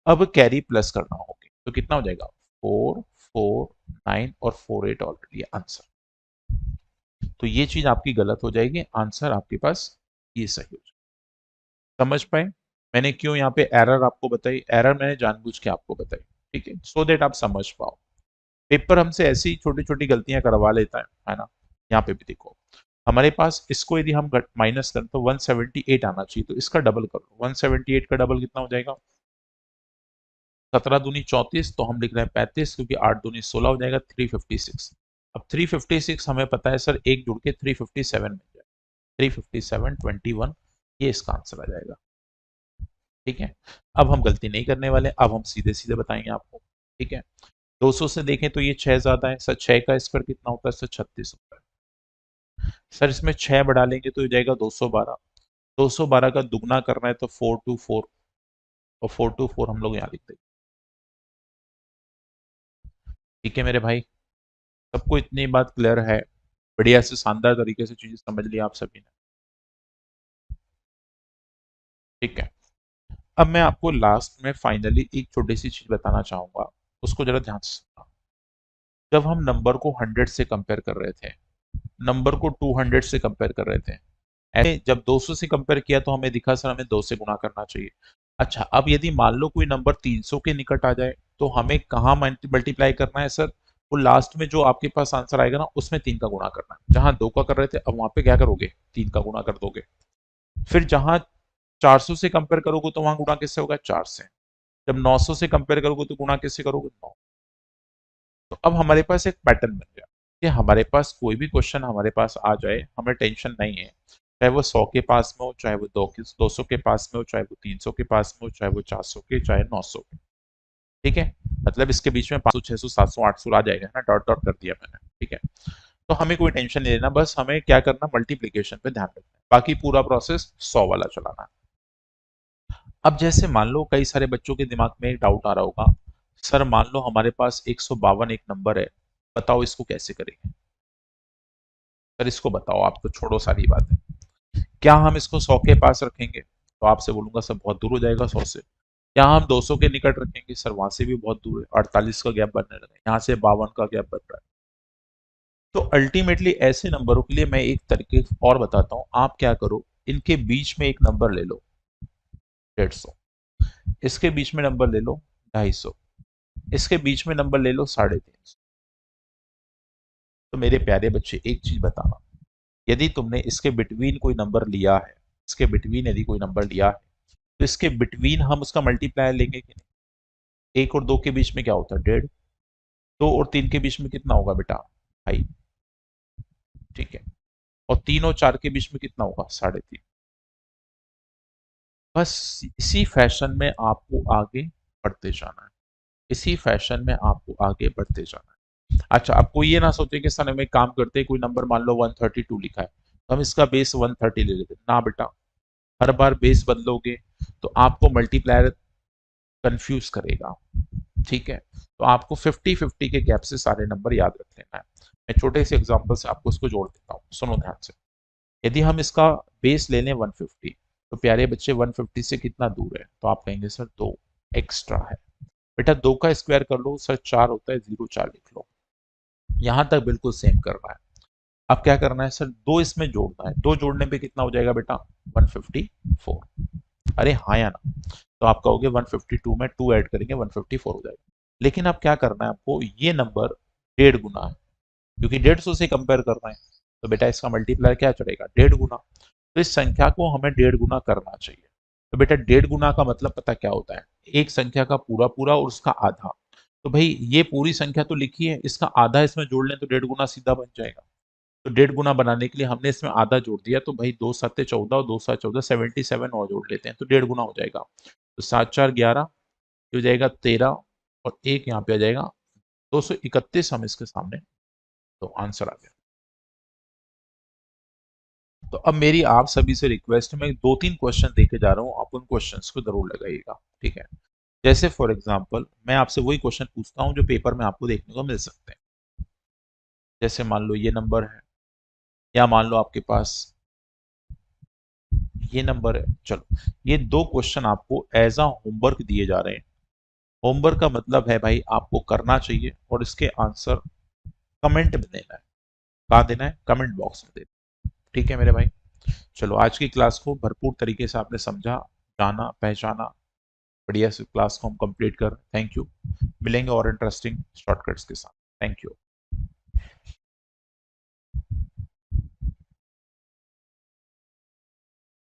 अब कैरी प्लस करना होगा तो कितना हो जाएगा 4 4 9 और 4 8 ऑलरेडी आंसर। तो ये चीज आपकी गलत हो जाएगी, आंसर आपके पास ये सही हो जाएगा। समझ पाए मैंने क्यों यहाँ पे एरर आपको बताई, एरर मैंने जानबूझ के आपको बताई, ठीक है, सो देट आप समझ पाओ। पेपर हमसे ऐसी छोटी छोटी गलतियां करवा लेता है ना। यहाँ पे भी देखो, हमारे पास इसको यदि हम माइनस करें तो 178 आना चाहिए, तो इसका डबल करो, 178 का डबल कितना हो जाएगा, 17 दूनी 34, तो हम लिख रहे हैं 35, क्योंकि 8 दूनी 16 हो जाएगा 356। अब 356 हमें पता है सर, एक जुड़ के 357 मिल जाएगा, 357 21, ये इसका आंसर आ जाएगा। ठीक है, अब हम गलती नहीं करने वाले, अब हम सीधे सीधे बताएंगे आपको। ठीक है, 200 से देखें तो ये 6 ज्यादा है सर, 6 का स्क्वायर कितना होता है सर 36 होता है सर, इसमें 6 बढ़ा लेंगे तो हो जाएगा 212, 212 का दुगना करना है तो 424, और 424 हम लोग यहाँ लिख देंगे। ठीक है मेरे भाई, सबको इतनी बात क्लियर है, बढ़िया से शानदार तरीके से चीजें समझ ली आप सभी ने। ठीक है, अब मैं आपको लास्ट में फाइनली एक छोटी सी चीज बताना चाहूंगा, उसको जरा ध्यान से सुनना। जब हम नंबर को 100 से कंपेयर कर रहे थे, नंबर को 200 से कंपेयर कर रहे थे, ऐसे जब 200 से कंपेयर किया तो हमें दिखा सर हमें 2 से गुणा करना चाहिए। अच्छा, अब यदि मान लो कोई नंबर 300 के निकट आ जाए तो हमें कहाँ मल्टीप्लाई करना है सर, वो लास्ट में जो आपके पास आंसर आएगा ना उसमें 3 का गुणा करना है। जहां 2 का कर रहे थे अब वहां पे क्या करोगे, 3 का गुणा कर दोगे। फिर जहां 400 से कंपेयर करोगे तो वहां गुणा किससे होगा, 4 से। जब 900 से कंपेयर करोगे तो गुणा किससे करोगे, 9। तो अब हमारे पास एक पैटर्न बन गया कि हमारे पास कोई भी क्वेश्चन हमारे पास आ जाए हमें टेंशन नहीं है, चाहे वो 100 के पास में हो, चाहे वो 200 के पास में हो, चाहे वो 300 के पास में हो, चाहे वो 400 के, चाहे 900 के। ठीक है, मतलब इसके बीच में 500 600 700 800 आ जाएगा ना, डॉट डॉट कर दिया मैंने। ठीक है, तो हमें कोई टेंशन नहीं लेना, बस हमें क्या करना, मल्टीप्लीकेशन पे ध्यान रखना है, बाकी पूरा प्रोसेस 100 वाला चलाना है। अब जैसे मान लो कई सारे बच्चों के दिमाग में एक डाउट आ रहा होगा, सर मान लो हमारे पास 152 एक नंबर है, बताओ इसको कैसे करेंगे। सर इसको बताओ, आप तो छोड़ो सारी बातें, क्या हम इसको 100 के पास रखेंगे, तो आपसे बोलूंगा सर बहुत दूर हो जाएगा 100 से। क्या हम 200 के निकट रखेंगे, सर वहां से भी बहुत दूर है, 48 का गैप बनने लगा, यहाँ से 52 का गैप बन रहा है। तो अल्टीमेटली ऐसे नंबरों के लिए मैं एक तरीके और बताता हूँ, आप क्या करो, इनके बीच में एक नंबर ले लो 150, इसके बीच में नंबर ले लो 250, इसके बीच में नंबर ले लो 350। तो मेरे प्यारे बच्चे एक चीज बताना, यदि तुमने इसके बिटवीन कोई नंबर लिया है, इसके बिटवीन यदि कोई नंबर लिया है, तो इसके बिटवीन हम उसका मल्टीप्लायर लेंगे कि नहीं। 1 और 2 के बीच में क्या होता है 1.5, 2 और 3 के बीच में कितना होगा बेटा 2.5। ठीक है, और 3 और 4 के बीच में कितना होगा 3.5। बस इसी फैशन में आपको आगे बढ़ते जाना है, इसी फैशन में आपको आगे बढ़ते जाना है। अच्छा, आपको ये ना सोचे कि सर हम एक काम करते हैं, कोई नंबर मान लो 132 लिखा है तो हम इसका बेस 130 ले लेते, ना बेटा, हर बार बेस बदलोगे तो आपको मल्टीप्लायर कंफ्यूज करेगा। ठीक है, तो आपको 50-50 के गैप से सारे नंबर याद रख लेना है। मैं छोटे से एग्जांपल से आपको इसको जोड़ देता हूँ, सुनो ध्यान से। यदि हम इसका बेस ले लें 150, तो प्यारे बच्चे 150 से कितना दूर है, तो आप कहेंगे सर 2 एक्स्ट्रा है। बेटा 2 का स्क्वायर कर लो सर, 4 होता है, 0 4 लिख लो। यहां तक बिल्कुल सेम करना है। अब क्या करना है सर, 2 इसमें जोड़ना है, 2 जोड़ने पे कितना हो जाएगा बेटा 154। अरे हाँ या ना, तो आप कहोगे 152 में 2 ऐड करेंगे 154 हो जाएगा। लेकिन अब क्या करना है आपको, ये नंबर 1.5 गुना है, क्योंकि 150 से कंपेयर करना है, तो बेटा इसका मल्टीप्लायर क्या चढ़ेगा 1.5 गुना। तो इस संख्या को हमें 1.5 गुना करना चाहिए। तो बेटा 1.5 गुना का मतलब पता क्या होता है, एक संख्या का पूरा पूरा और उसका आधा। तो भाई ये पूरी संख्या तो लिखी है, इसका आधा इसमें जोड़ लें तो 1.5 गुना सीधा बन जाएगा। तो 1.5 गुना बनाने के लिए हमने इसमें आधा जोड़ दिया, तो भाई 2 सत्ते 14 और 2 7 14 77 और जोड़ लेते हैं तो 1.5 गुना हो जाएगा। तो 7 4 11 हो जाएगा 13 और एक यहाँ पे आ जाएगा 231 हम इसके सामने, तो आंसर आ गया। तो अब मेरी आप सभी से रिक्वेस्ट है, मैं 2-3 क्वेश्चन देके जा रहा हूँ, आप उन क्वेश्चंस को जरूर लगाइएगा, ठीक है। जैसे फॉर एग्जांपल मैं आपसे वही क्वेश्चन पूछता हूँ जो पेपर में आपको देखने को मिल सकते हैं। जैसे मान लो ये नंबर है, या मान लो आपके पास ये नंबर है। चलो ये दो क्वेश्चन आपको एज अ होमवर्क दिए जा रहे हैं। होमवर्क का मतलब है भाई आपको करना चाहिए और इसके आंसर कमेंट में देना है। कहाँ देना है? कमेंट बॉक्स में देना है। ठीक है मेरे भाई, चलो आज की क्लास को भरपूर तरीके से आपने समझा, जाना, पहचाना, बढ़िया से क्लास को हम कंप्लीट कर। Thank you. मिलेंगे और इंटरेस्टिंग शॉर्टकट्स के साथ। Thank you.